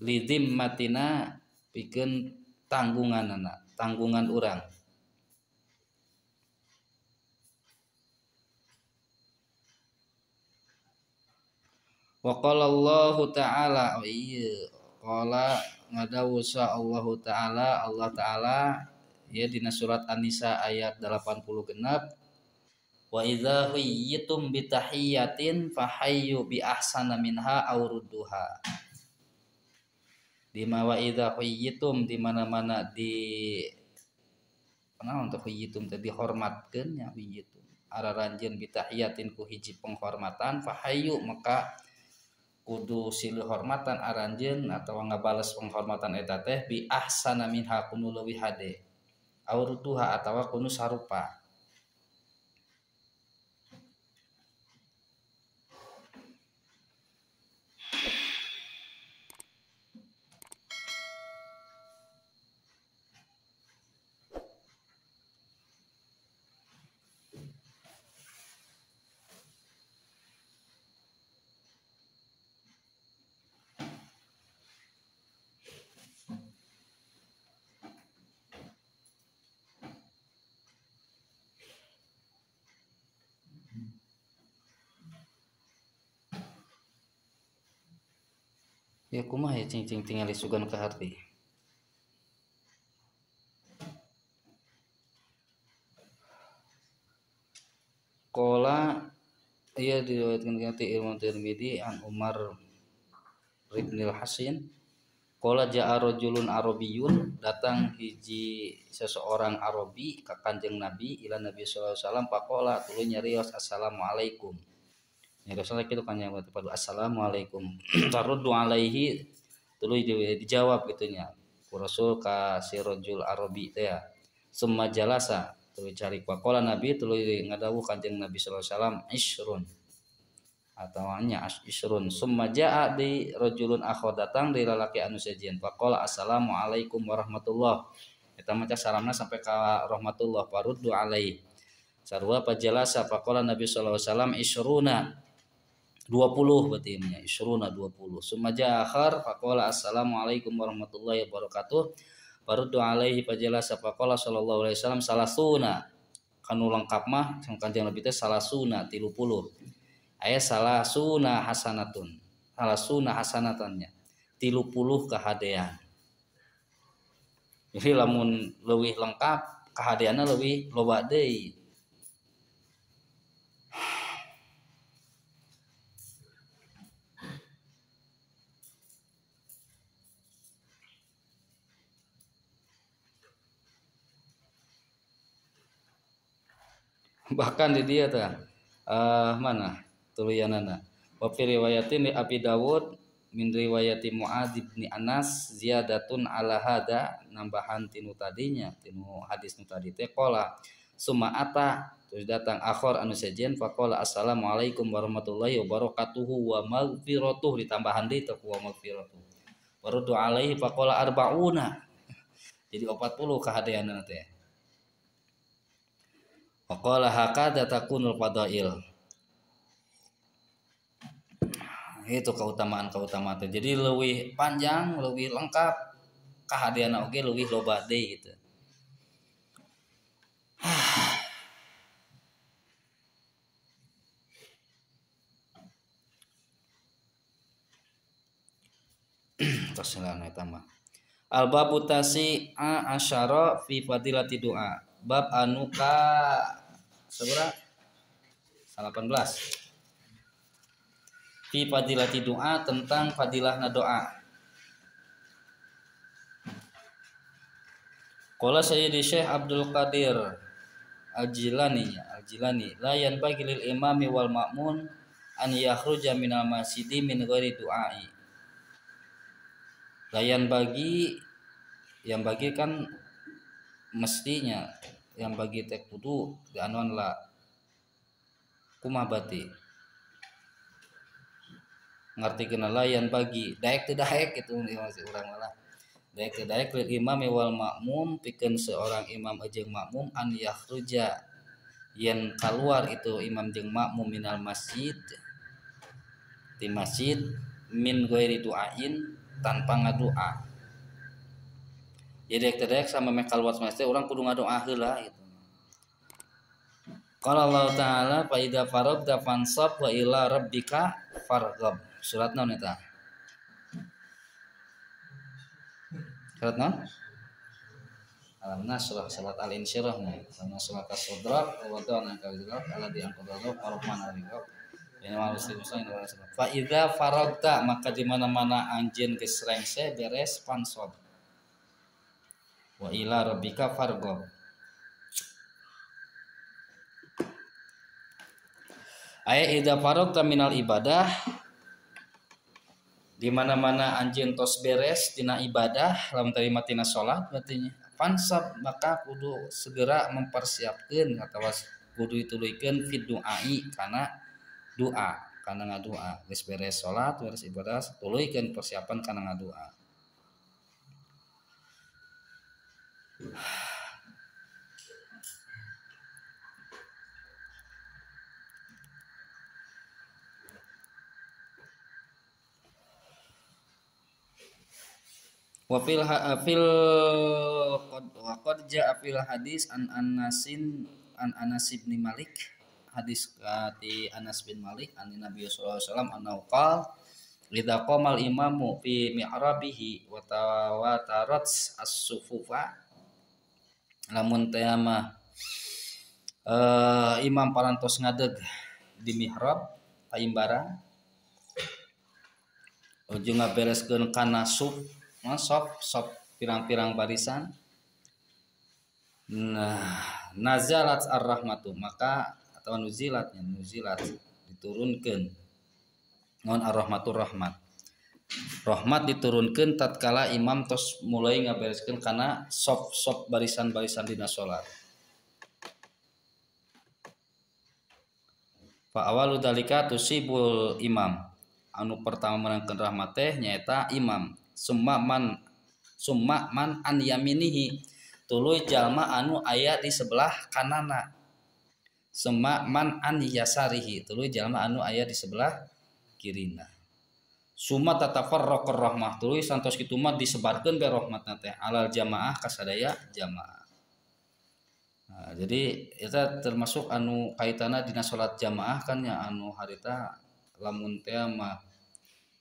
[SPEAKER 1] lidimmatina pikeun tanggungan urang wa qala Allah taala qala ngadawusa Allah taala ya dina surat An-Nisa ayat 80 genep wa idza huyyitum bi tahiyatin fahayyu bi ahsana minha aw rudduha di ma wa idza huyyitum di mana-mana di panaon teh huyyitum teh dihormatkeun nya huyyitum araranjeun bi tahiyatin ku hiji penghormatan fahayyu maka kudu silih hormatan aranjeun atawa ngabales penghormatan eta teh bi ahsana minha kunu leuwih hade aw rudduha atawa kunu sarupa. Ya kumaha ya cing tingali sugan ka harti. Qala iya diriwayatkeun ti Imam Tirmidzi an Umar ibnil Hasin qala ja'a rajulun arabiyun, datang hiji seseorang Arabi ka Kanjeng Nabi ila Nabi sallallahu alaihi wasallam faqala tuluy nyarios assalamualaikum. Nyarios kitu kan yang padu assalamualaikum. Taruddu alaihi tuluy dijawab gitunya ku Rasul ka si rajul Arabi teh ya. Summa jalasa tuluy cari faqala Nabi tuluy ngadawuh Kanjeng Nabi sallallahu alaihi wasallam isrun atau nya isrun. Summa jaa di rajulun akho, datang dari lalaki anu sejen faqala assalamualaikum warahmatullah, eta maca salamna sampai ka rahmatullah faruddu alaihi sarua pajalasa faqala Nabi sallallahu alaihi wasallam isruna 20 berarti nya isruna 20. Summa jaa akhar faqala assalamualaikum warahmatullahi wabarakatuh faruddu alaihi pajalasa faqala sallallahu alaihi wasallam salasuna, kanu lengkap mah Kanjeng Nabi teh salasuna 30 aya salasuna hasanatun, salasuna hasanatannya 30 kahadean. Jadi lamun leuwih lengkap kahadeanna leuwih loba deui. Bahkan di dia teh mana tuluyanana wa fi riwayatin li Abi Dawud min riwayati Muadz bin Anas ziyadatun ala hada, nambahan tinu tadinya tinu hadis nu tadi teh qala summa ata, terus datang akhir anu sejen faqala assalamualaikum warahmatullahi wabarakatuhu wa maghfiratuh, ditambahan deui teh wa maghfiratuh waruddu alaihi faqala arbauna, jadi 40 kahadeanna teh. Faqala hakada takunul fadail, itu keutamaan teh. Jadi leuwih panjang, leuwih lengkap, kahadeanna oge leuwih loba deui gitu. Tasalan eta mah. Al babu tasi'a asyara fi fadilati du'a. Bab anu ka sabaraha? 18. Fi fadilati doa, tentang fadilahna doa. Qala Sayyidi Syekh Abdul Qadir Al-Jilani la yanbaghi lil imami wal ma'mun an yakhruja minal masjidi min ghairi du'ai. La yanbaghi, yang bagi kan mestinya, yang bagi teh kudu dianuan la kumaha bati ngerti kena layan bagi daek teu daek gitu masih urang lah daek teu daek lil imam wal makmum pikeun seorang imam jeung makmum an yakhruja yen keluar itu imam jeung makmum minal masjid di masjid min ghairi duain, tanpa ngadoa. Jadi daek teu daek sama meh keluar masjid urang kudu ngadoa heula gitu. Qala Allah Ta'ala fa idza faragta fansab wa ila rabbika farghab. Surat naon eta? Surat naon? Al-Nasr, surat Al-Insyirah nih. Sama surat As-Sudrat, wa wada'na kadzalika alladzi anqadha farman al-riqab. Ini harus diusahain. Fa idza faragta, maka di mana-mana anjeun geus rengse beres fansab. Wa ila rabbika farghab. Aya idza faragta minal ibadah, di mana-mana anjeun tos beres dina ibadah, lamun tarima tina salat berarti fansab, maka kudu segera mempersiapkeun atawa kudu dituluykeun fi du'ai, kana doa, kana ngadoa. Geus beres salat, beres ibadah, tuluykeun persiapan kana ngadoa. Wa fil qad jaa fil hadis an Anas bin Malik, hadis di Anas bin Malik an Nabi sallallahu alaihi wasallam annahu qala idza qamal imamu fi mi'rabihi wa tawatarat as-sufufa, lamun teh mah imam parantos ngadeg di mihrab paimbaran ujung ngabereskeun kana sub sop pirang-pirang barisan. Nah, nazalat ar-rahmatu maka atau nuzilat diturunkeun naon ar-rahmatur rahmat. Rahmat diturunkeun tatkala imam tos mulai ngabereskeun kana sop barisan-barisan dina salat. Fa awalu dalika tusibul imam. Anu pertama menangkeun rahmat teh nyaeta imam. Summa man an yaminihi. Tuluy jalma anu aya di sebelah kanana. Summa man an yasarihi. Tuluy jalma anu aya di sebelah kirina. Summa tatafarraqur rahmah. Tuluy santos kitu mah disebarkeun bae rahmatna teh alal jamaah kasadaya jamaah. Nah, jadi itu termasuk anu kaitana dina salat jamaah kan ya anu harita lamun teh mah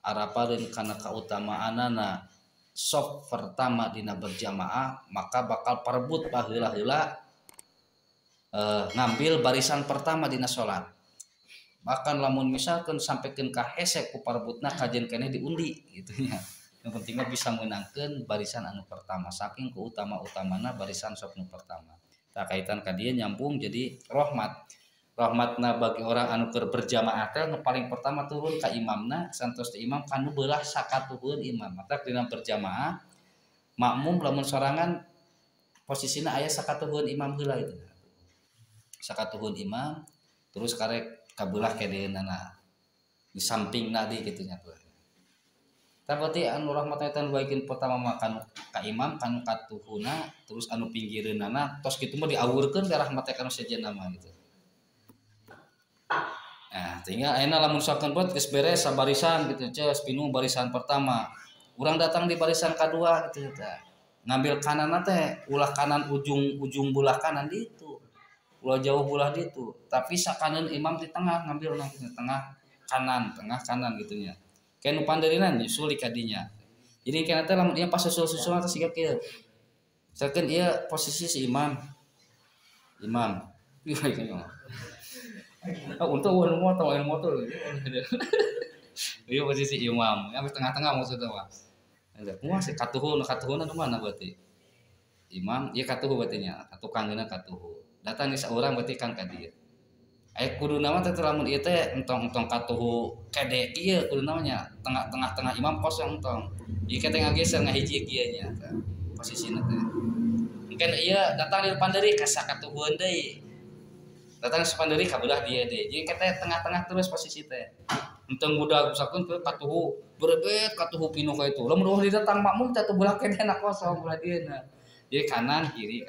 [SPEAKER 1] arapareun kana kautamaanana sop pertama dina berjamaah maka bakal perebut baheula-heula ngambil barisan pertama dina salat. Bahkan lamun misalkan sampaikeun ka hese ku parebutna kajen keneh diundi gitu nya. Yang pentingnya bisa menangkeun barisan anu pertama saking keutama-utamana barisan sop nu pertama. Nah, kaitan ka dieu nyambung jadi rahmatna bagi orang anu keur berjamaah teh nu paling pertama turun ka imamna santos teh imam kanu beulah sakatuhun imam mata dina berjamaah makmum lamun sorangan posisina aya sakatuhun imam heula itu sakatuhun imam terus karek kabelah kedeunana di sampingna di kitu nya tuh. Tah berarti anu rahmatna eta baikeun pertama makan ka imam kanu katuhuna terus anu pinggireunana tos kitu mah diawurkeun ka rahmatna kanu sejenna mah gitu. Nah, tinggal ayeuna lamun sakeun buat geus beres sabarisan gitu ceus pinu barisan pertama. Urang datang di barisan kedua gitu teh. Ngambil kananna teh ulah kanan ujung bulah kanan ditu. Ulah jauh bulah ditu. Tapi sakaneun imam di tengah ngambil di tengah kanan gitu nya. Kayak nu panderinan nyusul ka dinya. Jadi kana teh lamun ieu pas susul-susul teh siga kieu. Sakeun ieu posisi si imam. Untuk motor. Ieu posisi imam. Yang tengah-tengah maksudna mah. Kumaha sih katuhun anu mana berarti? Imam ieu katuhu berarti nya. Tukangna katuhu. Datang di saurang berarti kan ka dieu. Aya kuduna mah teh lamun ieu teh entong katuhu kede ieu kuduna nya tengah imam kosong entong. Ieu teh ngageser ngahiji kieu nya posisina teh. Mungkin ieu datang di depan deui ka sakatuhun deui. Datang di depan deui ka beulah dieu deui. Jadi kita tengah-tengah terus posisi teh. Entong budak sakeun teh katuhu berebet katuhu pinu ka itu. Lamun ulah datang makmum teh belah kedena kosong belah dieuna. Jadi kanan kiri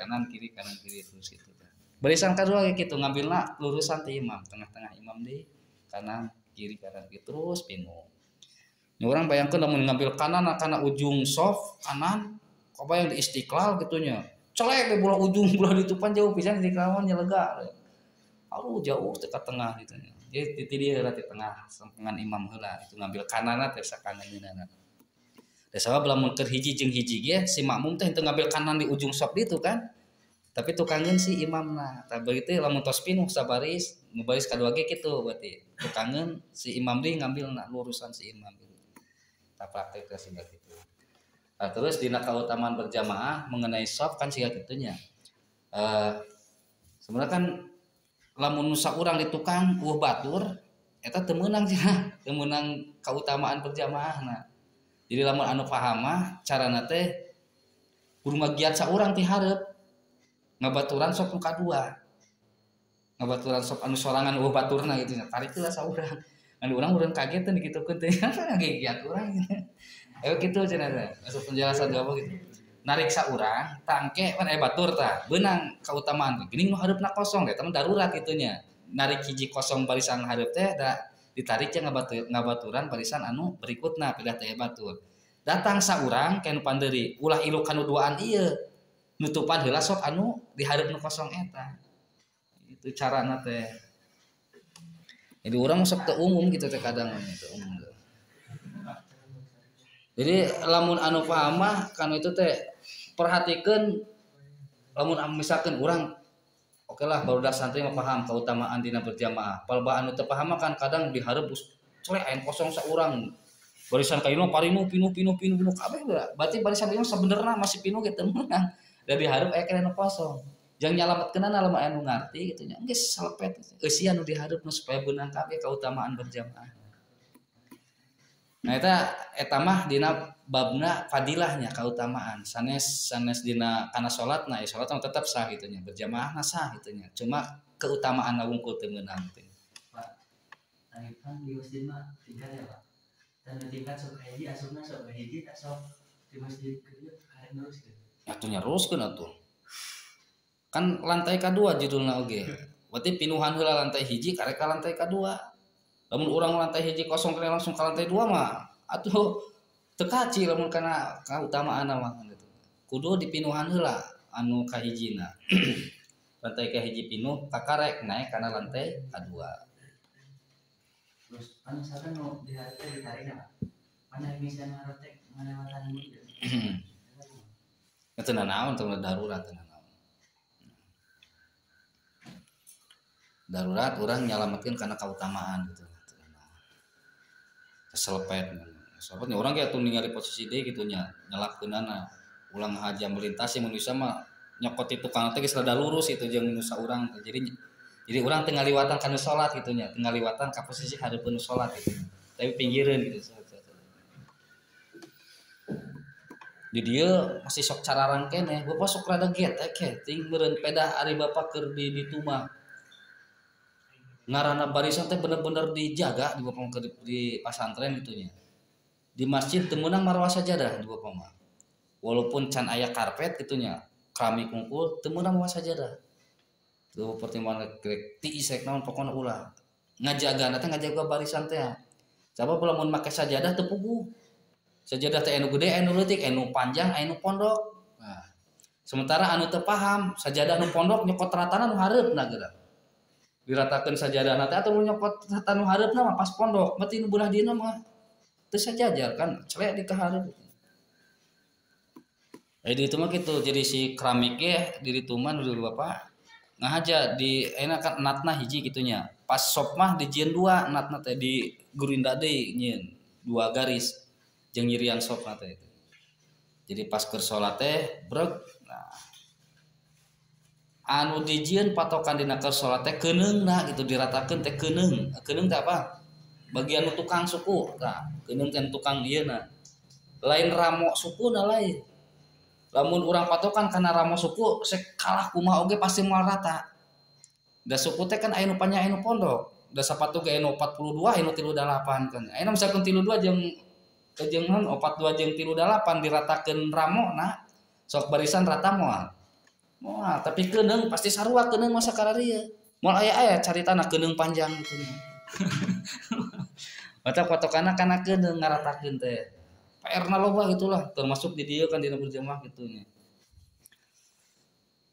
[SPEAKER 1] terus gitu. Barisan kedua kayak gitu ngambilna lurusan ti imam tengah-tengah imam di kanan kiri terus pinu. Ini orang bayangkan lamun ngambil kanan kana ujung soft kanan kebayang di Istiqlal gitunya. Celek ke bulah ujung bulah ditupan jauh pisan Istiqlal nya lega. Aduh jauh teh ka tengah gitu nya. Jadi ti dieu di tengah sampengan imam heula itu ngambil kananna teh sakananeunana. Da sabab lamun keur hiji jeung hiji ge si makmum teh henteu ngambil kanan di ujung soft itu kan. Tapi tukangin si imamna tah begitu lamun tos pinuh sabaris nu baris kadua ge kitu berarti tukangin si imam deui ngambilna lurusan si imam gitu tah praktek sih kitu. Nah, terus dina kautamaan berjamaah mengenai shaf kan siga kitunya sebenarnya kan lamun saurang di tukang batur eta teu meunang cenah teu meunang kautamaan berjamaahna. Jadi lamun anu paham mah carana teh kudu ngagiat saurang ti hareup ngabaturan sok nu kadua ngabaturan sok anu sorangan baturna gitu nya tarik heula saurang anu urang kaget teh dikitukeun teh ngagegiat urang ayo kitu cenah teh asup penjelasan apa gitu narik saurang tangke pan batur tah beunang kautamaan geuning nu hareupna kosong teh teman darurat kitu nya narik hiji kosong barisan hareup teh da ditarik nya ngabaturan barisan anu berikutna pilah teh batur datang saurang kanu pandeuri ulah ilu kanu duaan ieu nutupan heula sok anu di hareup nu kosong eta. Itu carana teh. Jadi urang sok teu umum gitu teh kadang teu umum. Jadi lamun anu paham mah kanu itu teh perhatikeun lamun misalkeun urang oke lah barudak santri mah paham keutamaan dina berjamaah. Palba anu teu paham kan kadang di hareup celek aya kosong saurang barisan kayu parinu pinu kabeh berarti barisan ieu sebenarnya masih pinu gitu menang dari hareup aya kana kosong jang nyalametkeunana lemah anu ngarti gitu nya geus salepet eusi anu dihareup supaya beunang kabeh keutamaan berjamaah. Nah eta mah dina babna fadilahnya keutamaan sanes dina kana salatna ya salat tetap sah gitu nya berjamaah sah gitu nya cuma keutamaan wungkul teu meunang teh.
[SPEAKER 2] Pak, tadi kan di masjid mah tingkat ya Pak. Dan tingkat sok hiji asupna sok hiji tak sok di masjid kedua karek terus gitu.
[SPEAKER 1] Atuh nyaroskeun atuh. Kan lantai kedua judulna oge. Berarti pinuhan heula lantai hiji karek ka lantai kedua. Lamun urang lantai hiji kosong kena langsung ke lantai dua mah atuh teu kaci lamun kana kautamaan mah gitu. Kudu dipinuhan heula anu kahijina. Lantai kahiji pinuh kakarek naik kana lantai kedua.
[SPEAKER 2] Terus kan misalkan mau diharapkan ditariknya Pak. Mana bisa ngarotek ngalewatan gitu.
[SPEAKER 1] Itu naon teu darurat naon. Darurat urang nyalametkeun kana kautamaan gitu. Selepet. Soalnya orang kayak tuh ningali posisi dia gitu nya nyalapkeunana ulang haja melintasi manusia mah nyokot itu kana teh geus rada lurus itu jeung nusa urang jadi urang teu ngaliwatan kana salat gitu nya teu ngaliwatan ka posisi hareupeun salat gitu tapi pinggireun gitu. Di dieu masih sok cararang keneh bapak sok rada getek ting meureun pedah ari bapak keur di ditu mah ngaranna barisan teh bener-bener dijaga di bapak di pasantren gitu nya di masjid teu meunang marwah sajadah di bapak mah walaupun can aya karpet gitu nya keramik kungkul teu meunang marwah sajadah tuh pertimbangan krek ti isek naon pokona ulah ngajagana teh ngajaga barisan teh coba lamun make sajadah teu puguh sajadah teh anu gede anu leutik anu panjang anu pondok nah sementara anu teu paham sajadah anu pondok nyokot ratana nu hareupna geura diratakeun sajadahna teh atuh nyokot rata nu hareupna mah pas pondok berarti nu belah dina mah teu sajajar kan celek di kahareup. Di itu mah gitu jadi si keramik ge di ditu mah dulu bapak ngahaja di enak kan natna hiji gitunya pas sop mah dijieun dua natna teh di gurinda deui nyieun dua garis jeung nyirian sopna teh jadi pas keur salat teh breg nah anu dijieun patokan dina keur salat teh keneungna gitu diratakeun teh keneung teh apa bagian tukang suku nah keneung teh tukang dieuna lain ramo sukuna lain lamun urang patokan kana ramo suku sek kalah kumaha oge pasti moal rata da suku teh kan aya nu panjang aya nu pondok da sapatu ge aya nu 42 aya nu 38 kan aya misalkan 32 jeung naon 42 jeung 38 diratakeun ramona sok barisan rata moal tapi keneung pasti sarua keneung masa kararieu moal aya caritana keneung panjang gitu nya mata patokanna kana keneung ngaratakeun teh PR-na loba gitulah termasuk di dieu kan dina berjamaah gitu nya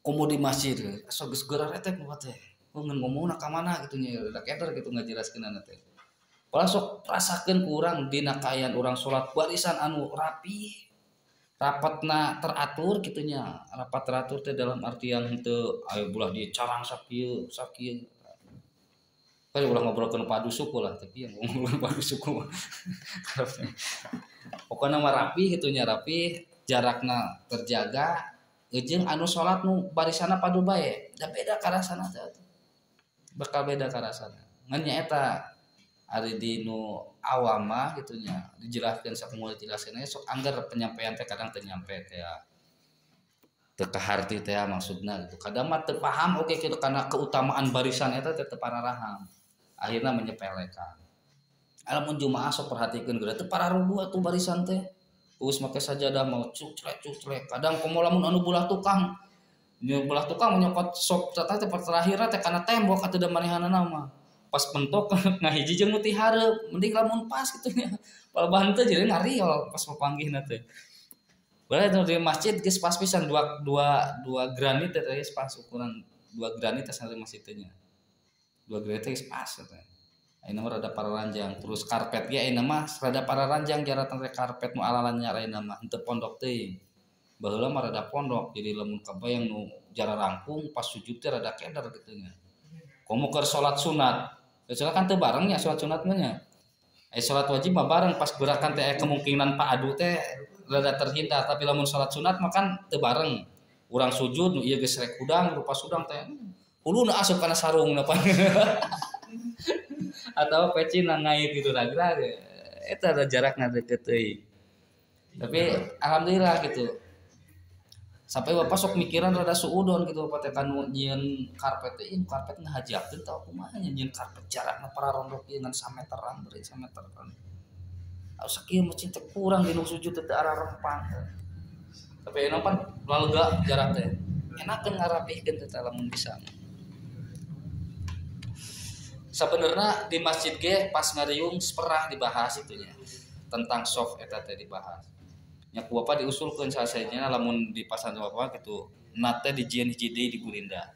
[SPEAKER 1] komo di masjid sok geus geura retek mah teh ngeun ngomongna ka mana gitu nya da keder gitu ngajelaskeunana teh pala sok rasakeun ku urang dina kaayaan urang salat barisan anu rapi rapatna teratur gitunya rapat teratur teh dalam artian henteu aya bulah di carang sakieu kan ulah ngobrolkeun padu suku lah tapi yang ngobrol padu suku pokoknya mah rapi gitunya rapi jarakna terjaga jeung anu salat nu barisana padu bae da beda karasana teh bakal beda karasana ngan nya eta ari di nu awam mah gitunya dijelaskeun sakumul dijelaskeun sok angger penyampaian teh kadang teu nyampe teh teu kaharti teh maksudna gitu kadang mah teu paham oke kitu kana keutamaan barisan eta teh teu pararaham akhirna menyepelekan alamun jumaah sok perhatikeun geura teu pararudu atuh barisan teh geus make sajadah mau cuclek kadang komo lamun anu belah tukang nyokot sok teh terakhirna teh kana tembok atuh da manehanana mah pas pentok ngahiji jeung nu ti hareup mending lamun pas kitu nya palabahan teh jadi ngariol pas papanggihna teh bala di masjid geus pas pisan dua granit teh geus pas ukuran 2 granit teh sampai masjid teh nya 2 granit teh geus pas teh ayeuna mah rada pararanjang terus karpet ge ayeuna mah rada pararanjang jaratan teh karpet nu alalannya ayeuna mah henteu pondok teh baheula mah rada pondok jadi lamun kabayang nu jara rangkung pas sujud teh rada keder kitu nya komo keur salat sunat soalnya kan teu bareng nya salat sunat mah nya Salat wajib mah bareng pas gerakan teh kemungkinan Pak Adu teh rada terhindar, tapi lamun salat sunat mah kan teu bareng. Urang sujud nu ieu geus rek hudang rupa sudang teh. Uluna asup kana sarungna pan. Atau peci nangait gitu ragra. Eta ada jarakna deukeut teuing. Tapi alhamdulillah gitu. Sampai bapak sok mikiran rada suudon gitu bapak teh kanu nyieun karpet teh karpet ngahajakeun tau kumaha nyieun karpet jarakna pararondok ieu ngan sameteran beureun sameteran. Harus sakieu masjid teh kurang dinu sujud teh arah rempang. Tapi enak pan lega jarak teh. Enakeun ngarapihkeun teh lamun bisa. Sebenarnya di masjid ge pas ngariung pernah dibahas itunya tentang soft eta teh dibahas. Nya ku bapak diusulkeun sasenya lamun di pasantren bapak kitu nate dijieun hiji deui di Gurinda.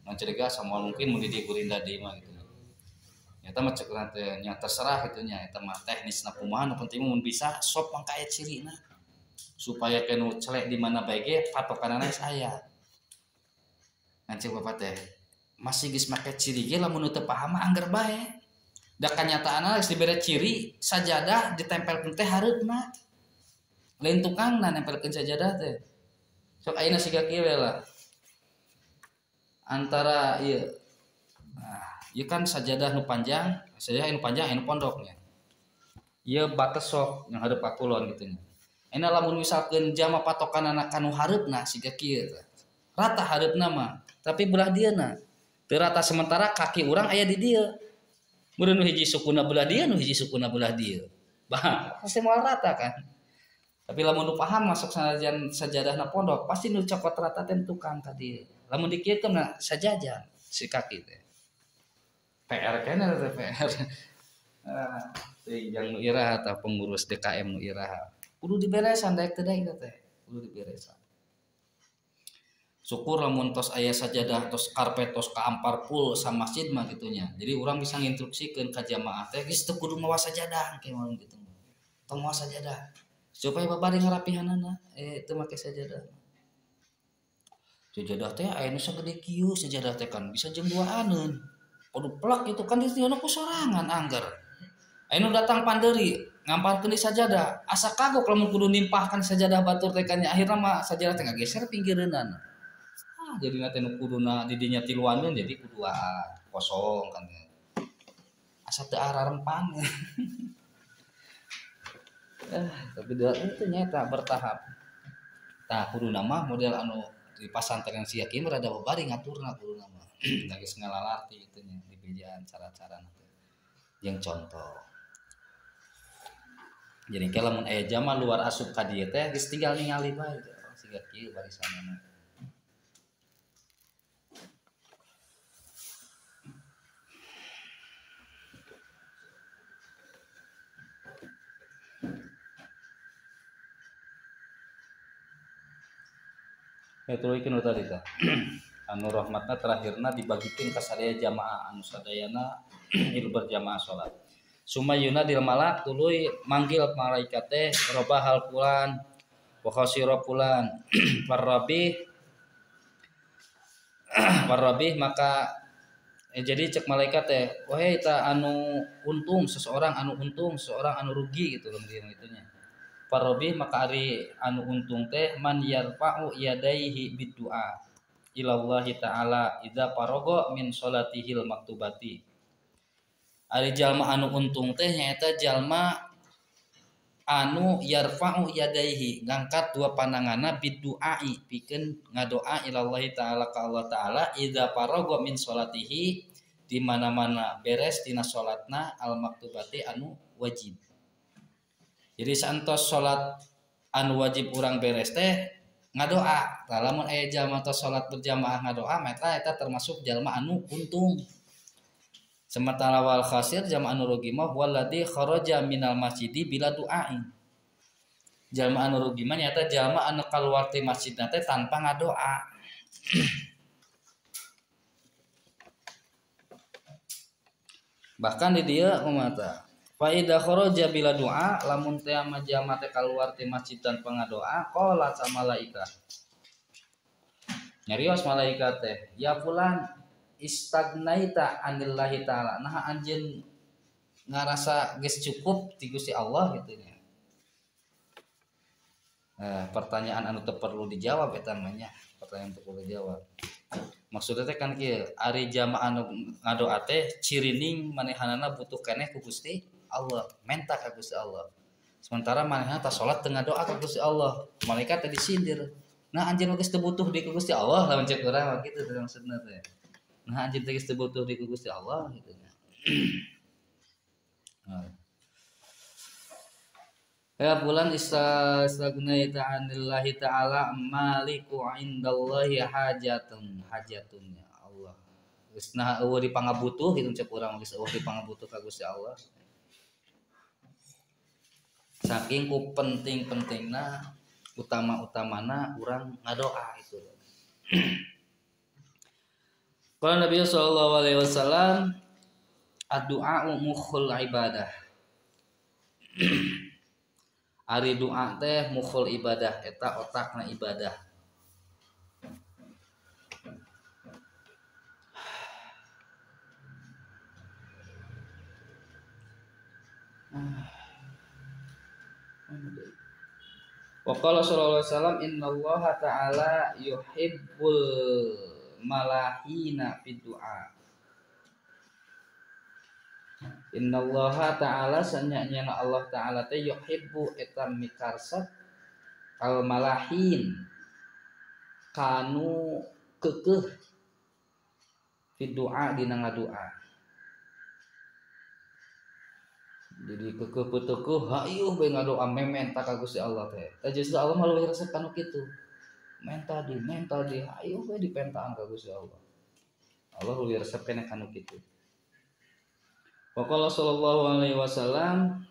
[SPEAKER 1] Mun cerega sama mungkin mun di Gurinda deui mah gitu. Nyata mah cek teh nya terserah kitu nya eta mah teknisna kumaha nu penting mun bisa sop mangka aya cirina. Supaya kenu celek di mana bae ge patokanana saya. Ngan cek bapak teh masih geus make ciri ge lamun teu paham mah angger bae. Da kanyataanna geus dibere ciri sajadah ditempelkeun teh hareupeuna. Lain tukangna nempelkeun sajadah teh. Sok ayeuna siga kieu lah. Antara ieu. Nah, ieu kan sajadah nu panjang, sajadah nu panjang anu pondoknya. Ieu bates sok yang hareup ka kulon kitu nya. Ena lamun misalkeun jama patokanana kanu hareupna siga kieu teh. Rata hareupna mah, tapi belah dieuna teu rata sementara kaki urang aya di dieu. Mun nu hiji sukuna belah dieu, nu hiji sukuna belah dieu. Bah, pasti moal rata kan. Tapi lamun nu paham masuk sanajan sajadahna pondok pasti nu cokot rata teh tukang tadi. Lamun dikiekeun na sajadah si kaki teh. PR kana teh PR. Yang nu iraha tah pengurus DKM nu iraha. Kudu diberesan daek teh daek teh. Kudu diberesan. Syukur lamun tos aya sajadah tos karpet tos kaampar full sa masjid mah gitunya. Jadi urang bisa nginstruksikeun ka jamaah teh geus teu kudu mawa sajadah ke malum kitu. Tong mawa sajadah. Supaya babari ngarapihanana teu make sajadah. Sajadah teh aya nu sagede kieu sajadah teh kan bisa jeung duaaneun. Kudu plek itu kan dieuna ku sorangan angger. Aya nu datang panderi ngamparkeun di sajadah, asa kagok lamun kudu nimpahkan sajadah batur teh kan akhirna mah sajadah teh ngageser pinggireunan. Jadi nanti nu kuduna di dinya tiluaneun jadi kuduaan kosong kan. Asa teu ararempang. Tapi itu nyata bertahap. Tah kuduna mah model anu di pasantren sia kieu rada babari ngaturna kuduna mah. Da geus ngalalarti kitu nya di bejaan cara-carana teh. Jeung contoh. Jadi kalau lamun aya jama luar asup ka dieu teh geus tinggal ningali bae siga kieu barisanana. Tuluykeun tadi tah. Anu rahmatna terakhirna dibagikeun ka sadaya jamaah anu sadayana ieu berjamaah salat. Sumayuna dil malak tuluy manggil malaikat teh robahal fulan wa khasira fulan warabih maka jadi cek malaikat teh wahai ta anu untung seseorang anu rugi gitu loh itunya. Parobih maka ari anu untung teh man yarfa'u yadaihi biddu'a ilallahi ta'ala idza paraga min sholatihil maktubati. Ari jalma anu untung teh nyaeta jalma anu yarfa'u yadaihi ngangkat dua pandanganna biddu'ai pikeun ngadoa ilallahi ta'ala ka Allah ta'ala idza paraga min sholatihi di mana-mana beres dina salatna al maktubati anu wajib. Jadi santos salat anu wajib urang beres teh ngadoa. Tah lamun aya jalma tos salat berjamaah ngadoa maka eta termasuk jalma anu untung. Sementara wal khasir jalma anu rugi mah waladzi kharaja minal masjidi bila du'ain. Jalma anu rugi mah nyata jalma anu kaluar ti masjidna teh tanpa ngadoa. Bahkan di dieu umata fa idza kharaja bila doa lamun teh jalma teh kaluar ti masjid tanpa ngadoa qala sa malaikat nyarios malaikat teh ya fulan istagnaita anillahi taala nah anjeun ngarasa geus cukup ti Gusti Allah gitu nya. Nah, pertanyaan anu teu perlu dijawab eta mah nya, pertanyaan teu perlu dijawab. Maksudnya teh kan kieu, ari jamaah anu ngadoa teh cirining manehanana butuh keneh ku Gusti Allah, menta ka Gusti Allah. Sementara manehna tas salat teu ngadoa ka Gusti Allah, malaikat teh disindir. Nah anjeun geus teu butuh di Gusti Allah lamun cek urang kitu teh maksudna teh. Nah anjeun teh geus teu butuh di Gusti Allah gitu nya. Nah. Ya bulan istagnaita anillahi ta'ala maliku indallahi hajatun ya Allah. Geus nah eueuh di pangabutuh gitu cek urang geus eueuh di pangabutuh ka Gusti Allah. Saking ku penting-pentingna utama-utamana urang ngadoa itu. Qala Nabi sallallahu alaihi wasallam ad-du'a mukhul ibadah. Ari doa teh mukhul ibadah eta otakna ibadah. Wa qala sallallahu alaihi wasallam innallaha ta'ala yuhibbul malahina fid du'a. Innallaha ta'ala sanyana Allah ta'ala teh yuhibbu eta mikarsat al malahin kanu keukeuh fid du'a dina ngadoa. Jadi keukeuh peuteukeuh hayuh bae ngadoa mementa ka Gusti Allah teh. Tah justru Allah mah leuwih resep kanu kitu. Menta di hayuh bae dipentaan ka Gusti Allah. Allah leuwih resep keneh kanu kitu. Wa qala sallallahu alaihi wasallam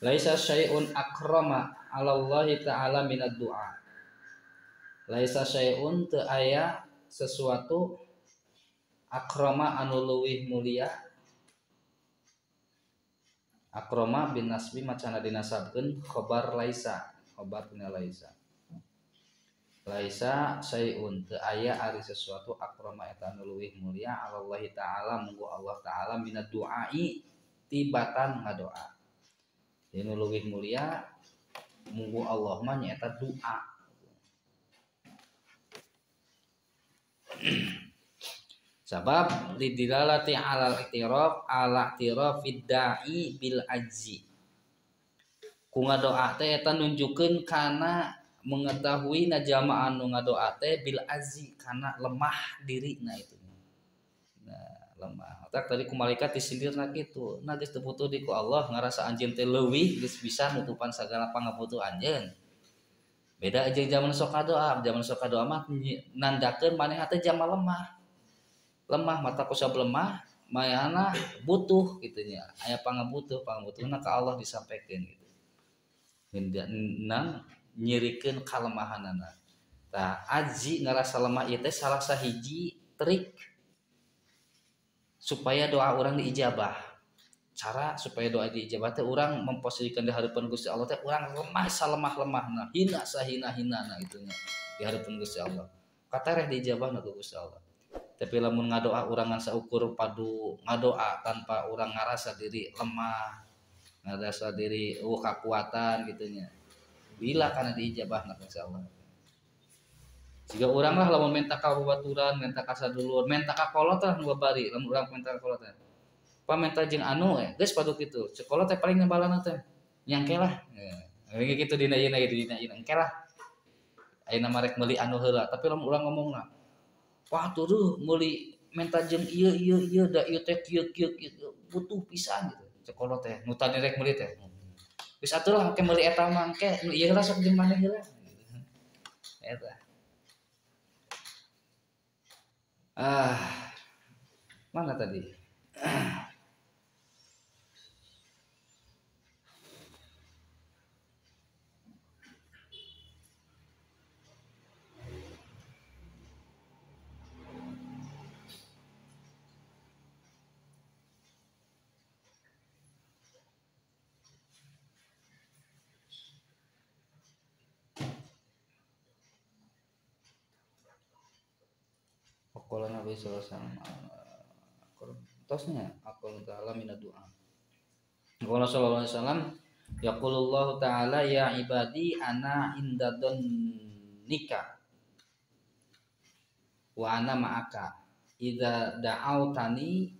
[SPEAKER 1] laisa syai'un akrama 'ala Allah ta'ala minad du'a. Laisa syai'un teu aya sesuatu akrama anu leuwih mulia. Akrama bin nasbi macana dinasabkeun khobar laisa, khobar tina laisa. Laisa syai'un teu aya ari sesuatu akrama eta anu leuwih mulia Allah taala munggu Allah taala minad du'ai tibatan ngadoa. Anu leuwih mulia munggu Allah mah nyaeta doa. Sabab lidilalati alal i'tiraf ala i'tirafid da'i bil ajzi. Ku ngadoa teh eta nunjukeun kana mengetahui na jamaah anu ngadoa teh bil ajzi kana lemah dirina itu. Nah, lemah. Otak tadi ku malaikat disindirna kitu. Nah geus teu butuh di ku Allah ngarasa anjeun teh leuwih geus bisa nutupan sagala pangabutuh anjeun. Beda aja zaman sok ngadoa, zaman sok ngadoa mah nandakeun maneh teh jama lemah. Lemah mata kusab lemah mayana butuh gitunya aya pangabutuhna ka Allah disampaikan gitu nang nyirikeun kalemahanana tah aji ngarasa lemah ieu teh salah sahiji trik supaya doa urang diijabah. Cara supaya doa diijabah teh urang memposisikan di harapan Gusti Allah teh urang lemah salemah-lemahna hina sahina-hinana gitunya di harapan Gusti Allah katareh diijabahna ku Gusti Allah. Tapi lamun ngadoa urangan saukur padu ngadoa tanpa urang ngarasa diri lemah, ngarasa diri kakuatan gitunya. Bila kana diijabahna Gusti Allah. Jika urang lah lamun menta ka babaturan, menta ka sadulur, menta ka kolot lah nu babari, lamun urang menta ka kolot teh. Pamenta jeung anu geus padu kitu. Sekolah teh paling nembalana teh. Nyangke lah. Kayak gitu dina ieu engke lah. Ayeuna mah rek meuli anu heula, tapi lamun urang ngomongna wah tuh meuli menta jeung ieu da ieu teh kieu butuh pisan gitu. Sekolah teh nu tadi rek meuli teh. Geus atuh lah make meuli eta mah engke nu ieu heula sok jeung maneh heula. Eta. Mana tadi? Qala Nabi sallallahu alaihi wasallam tosnya aqallu ta'ala minad du'a. Qala sallallahu alaihi wasallam yaqulullahu ta'ala ya ibadi ana inda dhannika wa ana ma'aka idza da'autani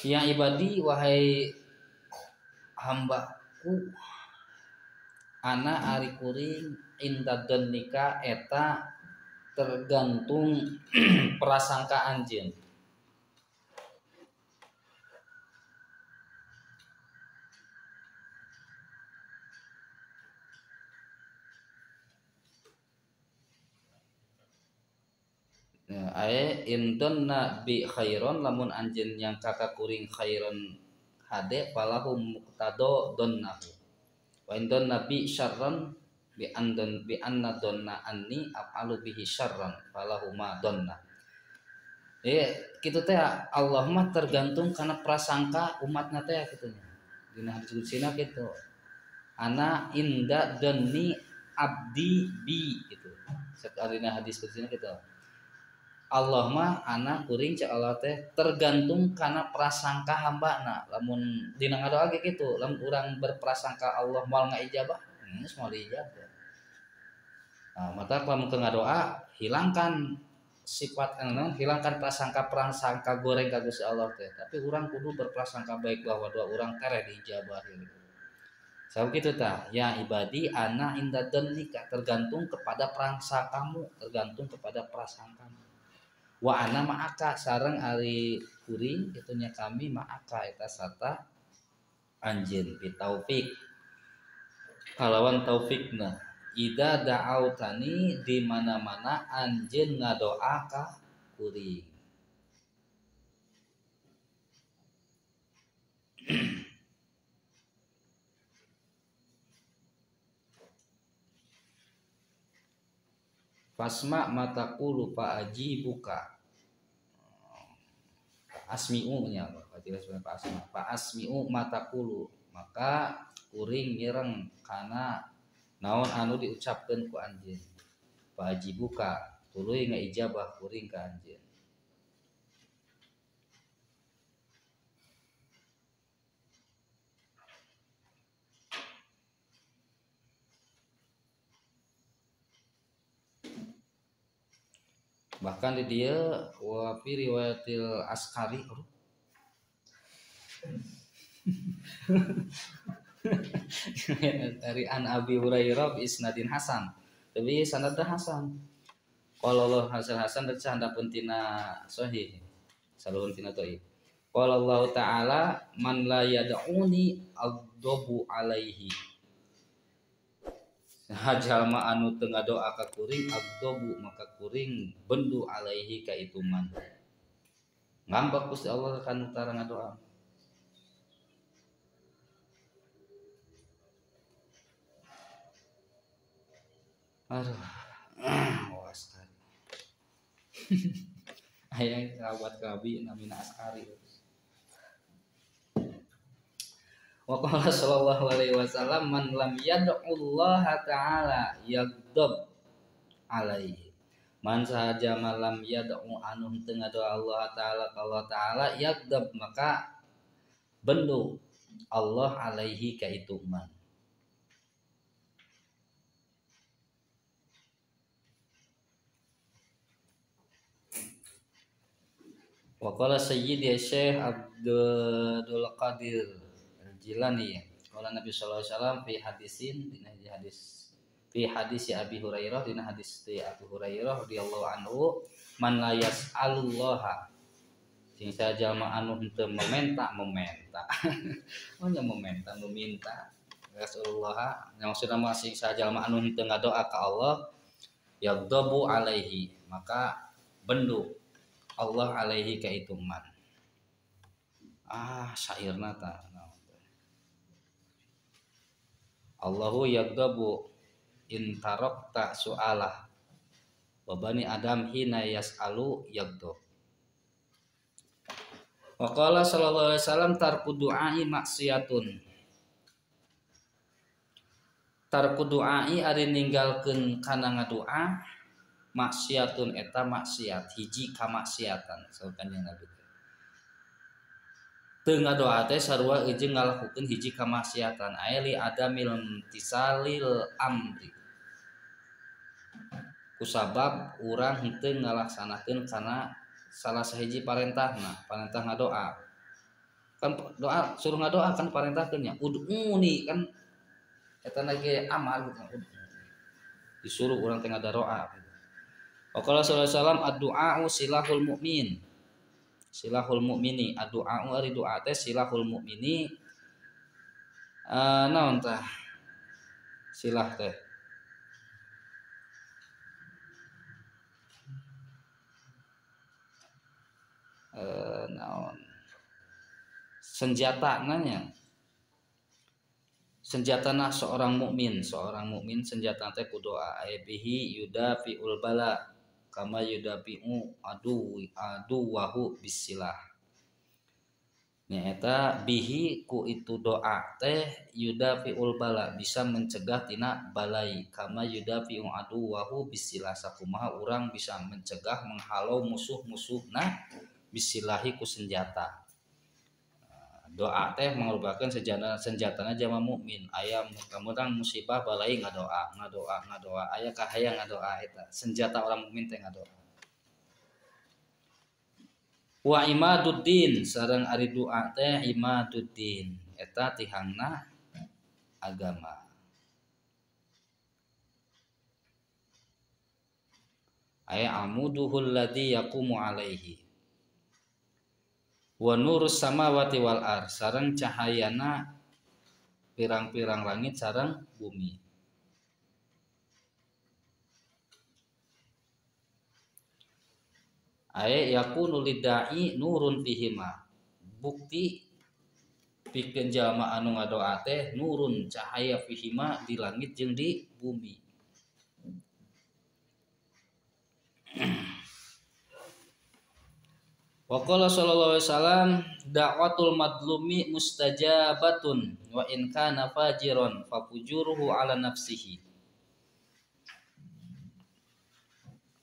[SPEAKER 1] ya ibadi wahai hambaku ana ari kuring inda dhannika eta tergantung prasangka anjeun. Indonna bi khairon lamun anjeun yang kakak kuring khairon hade falahum muqtado donnahu wa indonna bi syarron bi anna donna anni afalu bihi syarron falahuma donna. Kitu teh Allah mah tergantung karena prasangka umatna teh kitu. Dina hadis kudsina kitu. Ana inda donni abdi bi gitu. Sakarina hadis kudsina kitu. Allah mah anak kuring cek Allah teh tergantung karena prasangka hambana. Lamun dina ngadoa ge kitu, lamun urang berprasangka Allah moal ngaijabah, geus moal diijabah. Nah, mata lamun teu ngadoa, hilangkan sifat hilangkan prasangka goreng ka Gusti Allah teh. Tapi urang kudu berprasangka baik bahwa doa urang teh diijabah gitu. Sabab kitu tah, ya ibadi ana inda dhannika tergantung kepada prasangkamu, tergantung kepada prasangkamu. Wa ana ma'aka sareng ari kuring kitunya kami ma'aka eta sarta anjeun bi taufik kalawan taufikna ida da'autani di mana-mana anjeun ngadoa ka kuring. Fasma mataqulu fa ajibuka asmi'u nya fa asmi'u mataqulu maka kuring nyereng kana naon anu diucapkeun ku anjeun fa ajibuka tuluy ngaijabah kuring ka anjeun. Bahkan di dia wa fi riwayatil Askari dari an Abi Hurairah isnadin hasan tapi sanadna hasan qala Allah hasan dan handapun tina sahih saluhun tina dhaif qala Allah taala man la yad'uni aghdabu alaihi jalma anu teu ngadoa ka kuring agdobu maka kuring bendu alaihi ka itu man ngambek Gusti Allah kan utara ngadoa. Aduh awas kan aya kawat kabi namina Askari. Wa qala sallallahu alaihi wasallam man lam yad'ullaha ta'ala yaghdab alaihi. Man sahaja malam yad'u anu teu ngadoa Allah taala ka Allah taala yaghdab maka bendu Allah alaihi ka itu man. Wa qala sayyidi Syekh Abdul Qadir Jilani qala Nabi sallallahu alaihi wasallam fi hadisin dina hadis fi hadis Abi Hurairah dina hadis Abu Hurairah radhiyallahu anhu man la yas'alullaha sing sajalma anu henteu meminta oh nya meminta Rasulullah yang maksudna mah sing sajalma anu henteu ngadoa ka Allah yagdabu alaihi maka bendu Allah alaihi ka itu man. Syairna ta Allahu yagdabu in tarakta su'alah wa bani adam hina yas'alu yagdab. Wa qala sallallahu alaihi wasallam tarku du'ai maksiatun. Tarku du'ai ari ninggalkeun kana ngadoa maksiatun eta maksiat hiji kamaksiatan saeukeun Nabi teu ngadoa teh sarua eujeung ngalakukeun hiji kamaksiatan aya li adamil tisalil amri kusabab urang henteu ngalaksanakeun kana salah sahiji parentahna parentah ngadoa kan doa suruh ngadoa kan parentahkeun nya ud'uni kan eta lagi amal gitu disuruh urang teh ngadoa. Waqala sallallahu alaihi wasallam ad-du'a'u silahul mu'min. Silahul mu'mini, ad-du'a'u ari doa teh silahul mu'mini. Naon tah? Silah teh. Naon? Senjata nanya. Senjatana seorang mukmin senjata teh ku doa bihi yudafiul bala kama yudafi'u aduwahu bisilah nyaeta bihi ku itu doa teh yudafiul bala bisa mencegah tina balai kama yudafi'u aduwahu bisilah sakumaha urang bisa mencegah menghalau musuh-musuhna bisilahi ku senjata. Doa teh mangrupakeun senjatana jama mukmin aya mudah-mudahan musibah balai ngadoa aya kahayang ngadoa eta senjata orang mukmin teh ngadoa. Wa imaduddin sareng ari doa teh imaduddin eta tihangna agama. Aya amuduhul ladzi yaqumu alaihi wa nurus samawati wal ar sareng cahayana pirang-pirang langit sareng bumi. Aya yakunu lidai nurun fihima bukti pikeun jalma anu ngadoa teh nurun cahaya fihima di langit jeung di bumi. Waqala sallallahu alaihi wasallam da'watul madlumi mustajabatun wa in kana fajiran fafujuruhu ala nafsihi.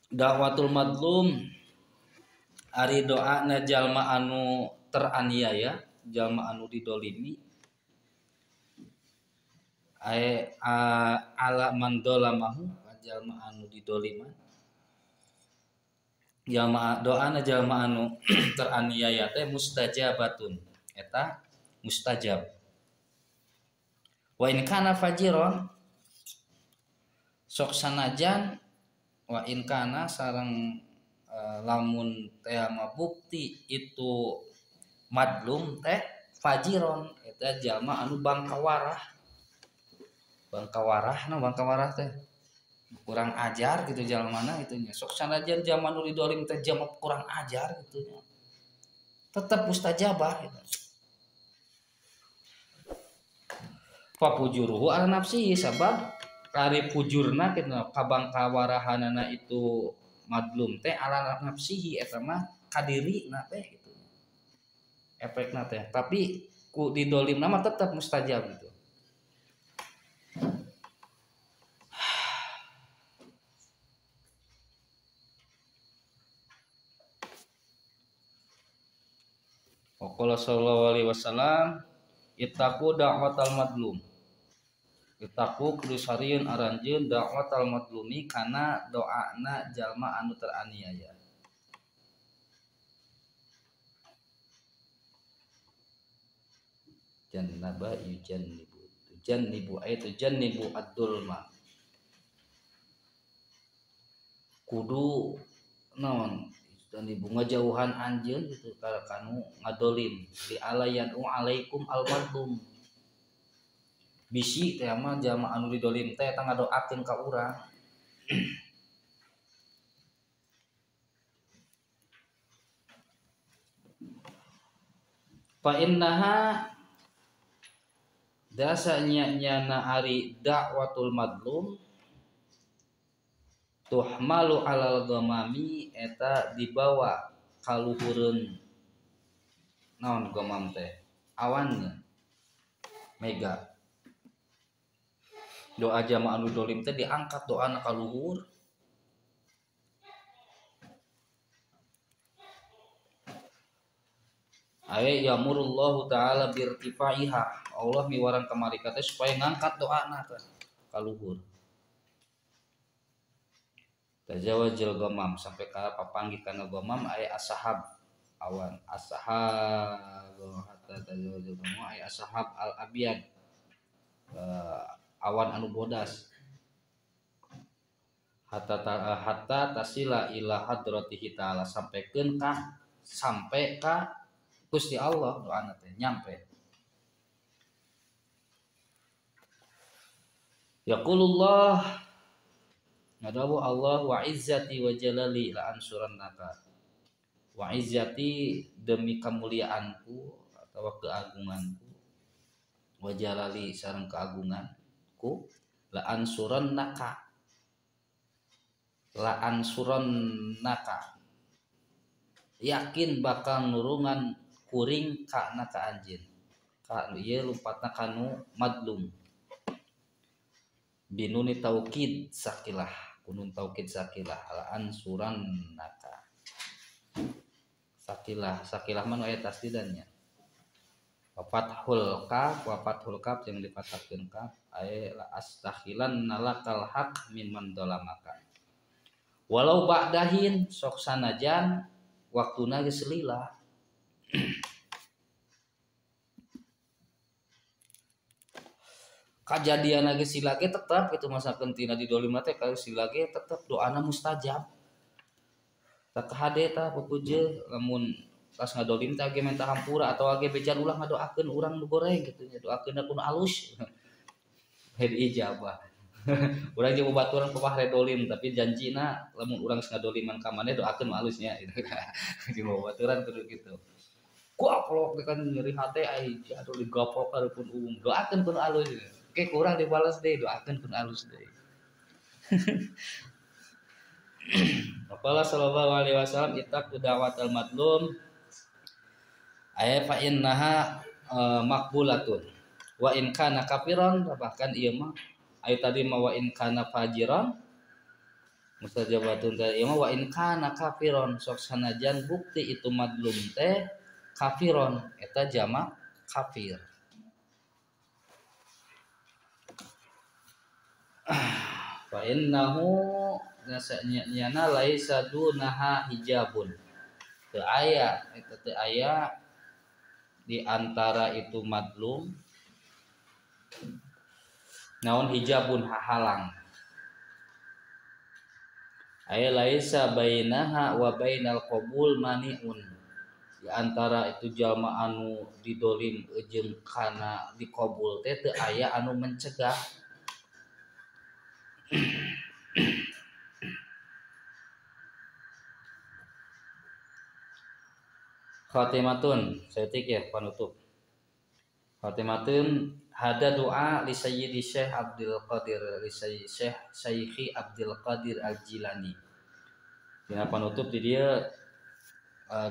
[SPEAKER 1] Da'watul madlum ari doana jalma anu teraniaya, jalma anu didolimi ala man dolamahu jalma anu didoliman doana jalma anu teraniaya teh mustajabatun eta mustajab. Wa in kana fajiron sok sanajan wa in kana sareng lamun teh bukti itu madlum teh fajiron eta jalma anu bangkawarah teh kurang ajar gitu jalmana itunya sok sanajan zaman nu didolim teh jama kurang ajar gitu nya tetep mustajabah gitu. Fa fujuruhu ala nafsi sabab kari fujurna kitu kabangkawarahanana itu madlum teh ala nafsihi eta mah kadirina teh gitu efekna teh tapi ku didolimna mah tetep mustajab gitu. Waqala sallallahu alaihi wasallam ittaqu da'watal madlum. Ittaqu kudu sarieun aranjeun da'watal madlumi kana doana jalma anu teraniaya. Jannaba yujannibu ayatu jannibu ad-dulma. Kudu naon dan ibu ngajauhan anjeun gitu kanu ngadolim li alayadu alaikum almadlum bisi teh mah jalma anu didolim teh tang ngadoakeun ka urang. Fa innaha dasanya nyana ari da'watul madlum tuhmalu alal ghamami eta dibawa kaluhureun naon ghamam teh awannya mega doa jamaah anu dolim teh diangkat doana kaluhur Aya yamurullahu taala birtifaiha. Allah miwarang kamari teh supaya ngangkat doana teh ka luhur. Tajawazil ghamam sampai ka papanggih kana ghamam aya ashab awan ashab hatta tajawazil ghamam aya ashab al abyad awan anu bodas hatta tasila ila hadratihi ta'ala sampai ka Gusti Allah doana teh nyampe. Yaqulullah ngadawu Allah wa izzati wa jalali la ansurannaka. Wa izzati demi kemuliaanku atau keagunganku. Wa jalali sareng keagunganku la ansurannaka. La ansurannaka. Yakin bakal nurungan kuring kana ka anjeun. Ka ieu lumpatna kanu madlum. Binuni taukid sakilah kunun taukid sakilah ala ansuran naka sakilah mana ayat tasdidannya fathul kaf yang dipatahkeun kaf ay la astakhilan nalakal haq min man dolamaka walau ba'dahin sok sanajan waktuna geus lila. Kajadian lagi silage tetap itu masa kentina di dolim teh kalau silage tetap doana mustajab. Tak hade ta pupujeun lamun pas ngadolim teh ge menta hampura atau age bejan ulah ngadoakeun urang nu goreng kitu nya doakeun kun alus. Hede ijabah. Urang jeung babaturan pamah dolim tapi janjina lamun urang ngadoliman ka maneh doakeun alus nya gitu. Jeung babaturan kudu kitu. Ku aplok kan nyeri hate ai atuh digaplok hareupeun doakeun kun alus. Oke kurang dibalas deh doakan kun alus deh. Qala sallallahu alaihi wasallam ittaqu da'watal madlum aya fa innaha maqbulatun wa in kana kafiran bahkan ieu mah aya tadi mah wa in kana fajiran mustajabatun teh ieu mah wa in kana kafiran sok sanajan bukti itu madlum teh kafiron eta jamak kafir. Fa innahu nyana laisa dunaha hijabun. Teu aya eta teu aya di antara itu madlum naon hijabun hahalang. Aya laisa bainaha wa bainal qabul maniun. Di antara itu jalma anu didolim jeung kana dikabul teh teu aya anu mencegah. Khatimatun setik ya penutup. Khatimatun hada doa li sayyidi Syekh Abdul Qadir li Syekhi Abdul Qadir Al-Jilani. Dina penutup di dia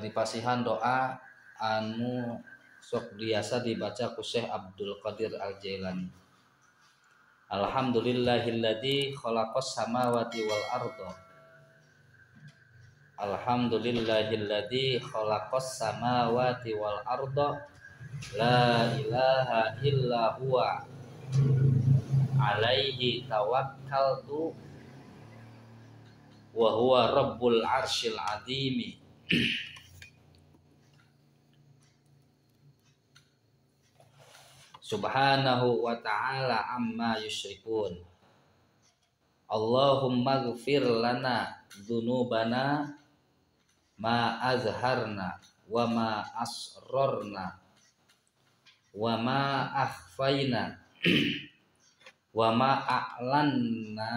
[SPEAKER 1] dipasihan doa anu sok biasa dibaca ku Syekh Abdul Qadir Al-Jilani. Alhamdulillahilladzi khalaqas samawati wal arda. Alhamdulillahilladzi khalaqas samawati wal arda. La ilaha illa huwa. Alaihi tawakkaltu wa huwa rabbul arsyil azimi. Subhanahu wa ta'ala amma yusyrikun. Allahumma ghfir lana dzunubana ma azharna wa ma asrarna wa ma akhfaina wa ma a'lanna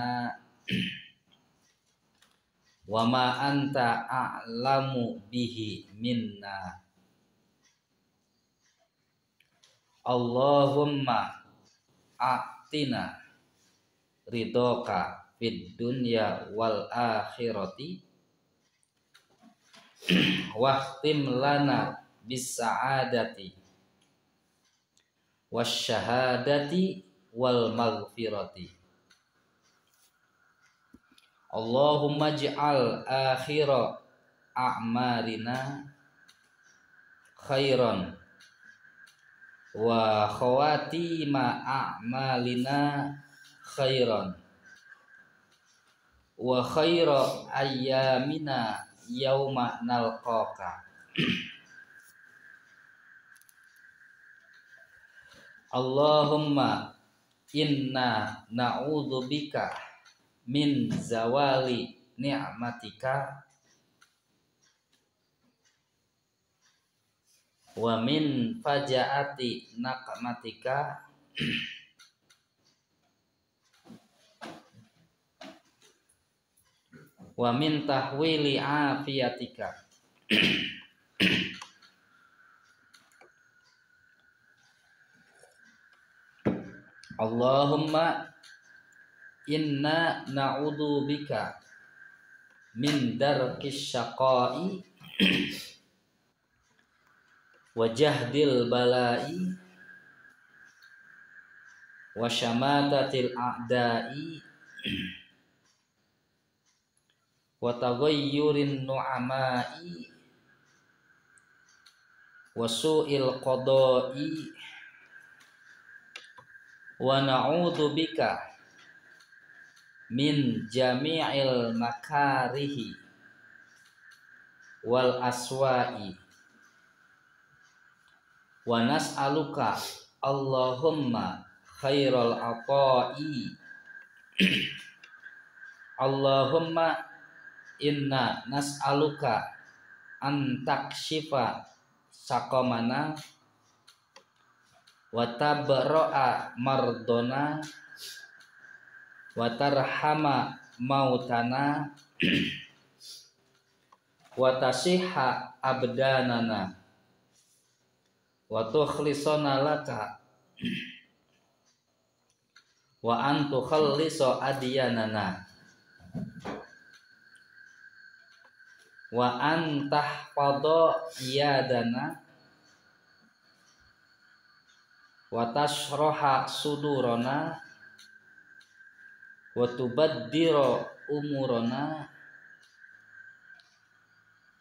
[SPEAKER 1] wa ma anta a'lamu bihi minna. Allahumma a'tina ridhoka fid dunya wal akhirati wahtim lana bis sa'adati wasyahadati wal maghfirati. Allahumma ij'al akhira a'marina khairan wa khawatima a'malina khairan wa khaira ayyamina yauma nalqaka. Allahumma inna na'udzubika min zawali ni'matika wa min fajaati naqmatika wa min tahwili afiyatika. Allahumma inna na'udzubika min darkis syaqai wa jahdil balai wa syamatatil a'dai wa taghayyurin nu'amai wa su'il qada'i wa na'udzubika min jami'il makarihi wal aswa'i wa nas'aluka Allahumma khairal ata'i. Allahumma inna nas'aluka an takshifa saqamana wa tabra'a mardona wa tarhama mautana wa tasihha abdanana wa tukhlisana laka wa an tukhallisa adyanana wa an tahfadha yadana wa tashraha sudurana wa tubaddira umurana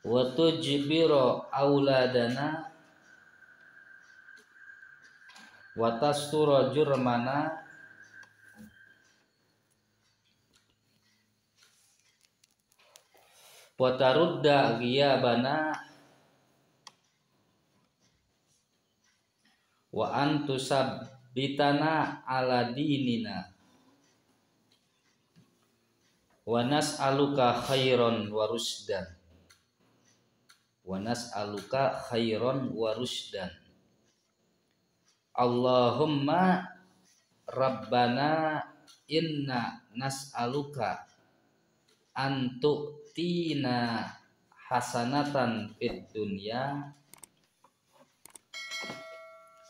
[SPEAKER 1] wa tujbira auladana wa tastura jurmana wa tarudda ghiyabana wa antusabbitana ala dinina wa nas'aluka khairan wa rusdan wa nas'aluka khairan wa rusdan. Allahumma rabbana inna nas'aluka an tu'tina hasanatan fid dunya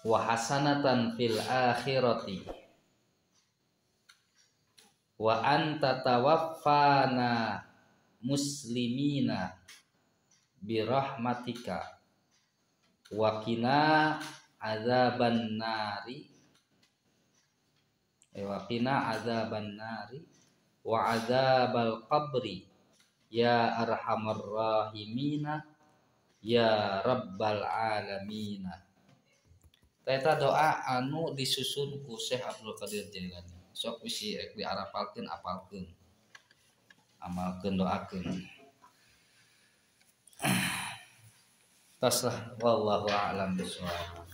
[SPEAKER 1] wa hasanatan fil akhirati wa anta tawaffana muslimina birahmatika wa qina azaban nari wa qina azaban nari wa azabal qabri ya arhamar rahimina ya rabbal alamina. Eta doa anu disusun ku Syekh Abdul Qadir Jailani. Sok bisi rek diarapalkeun apalkeun. Amalkeun doakeun. Taslah wallahu a'lam bishawab.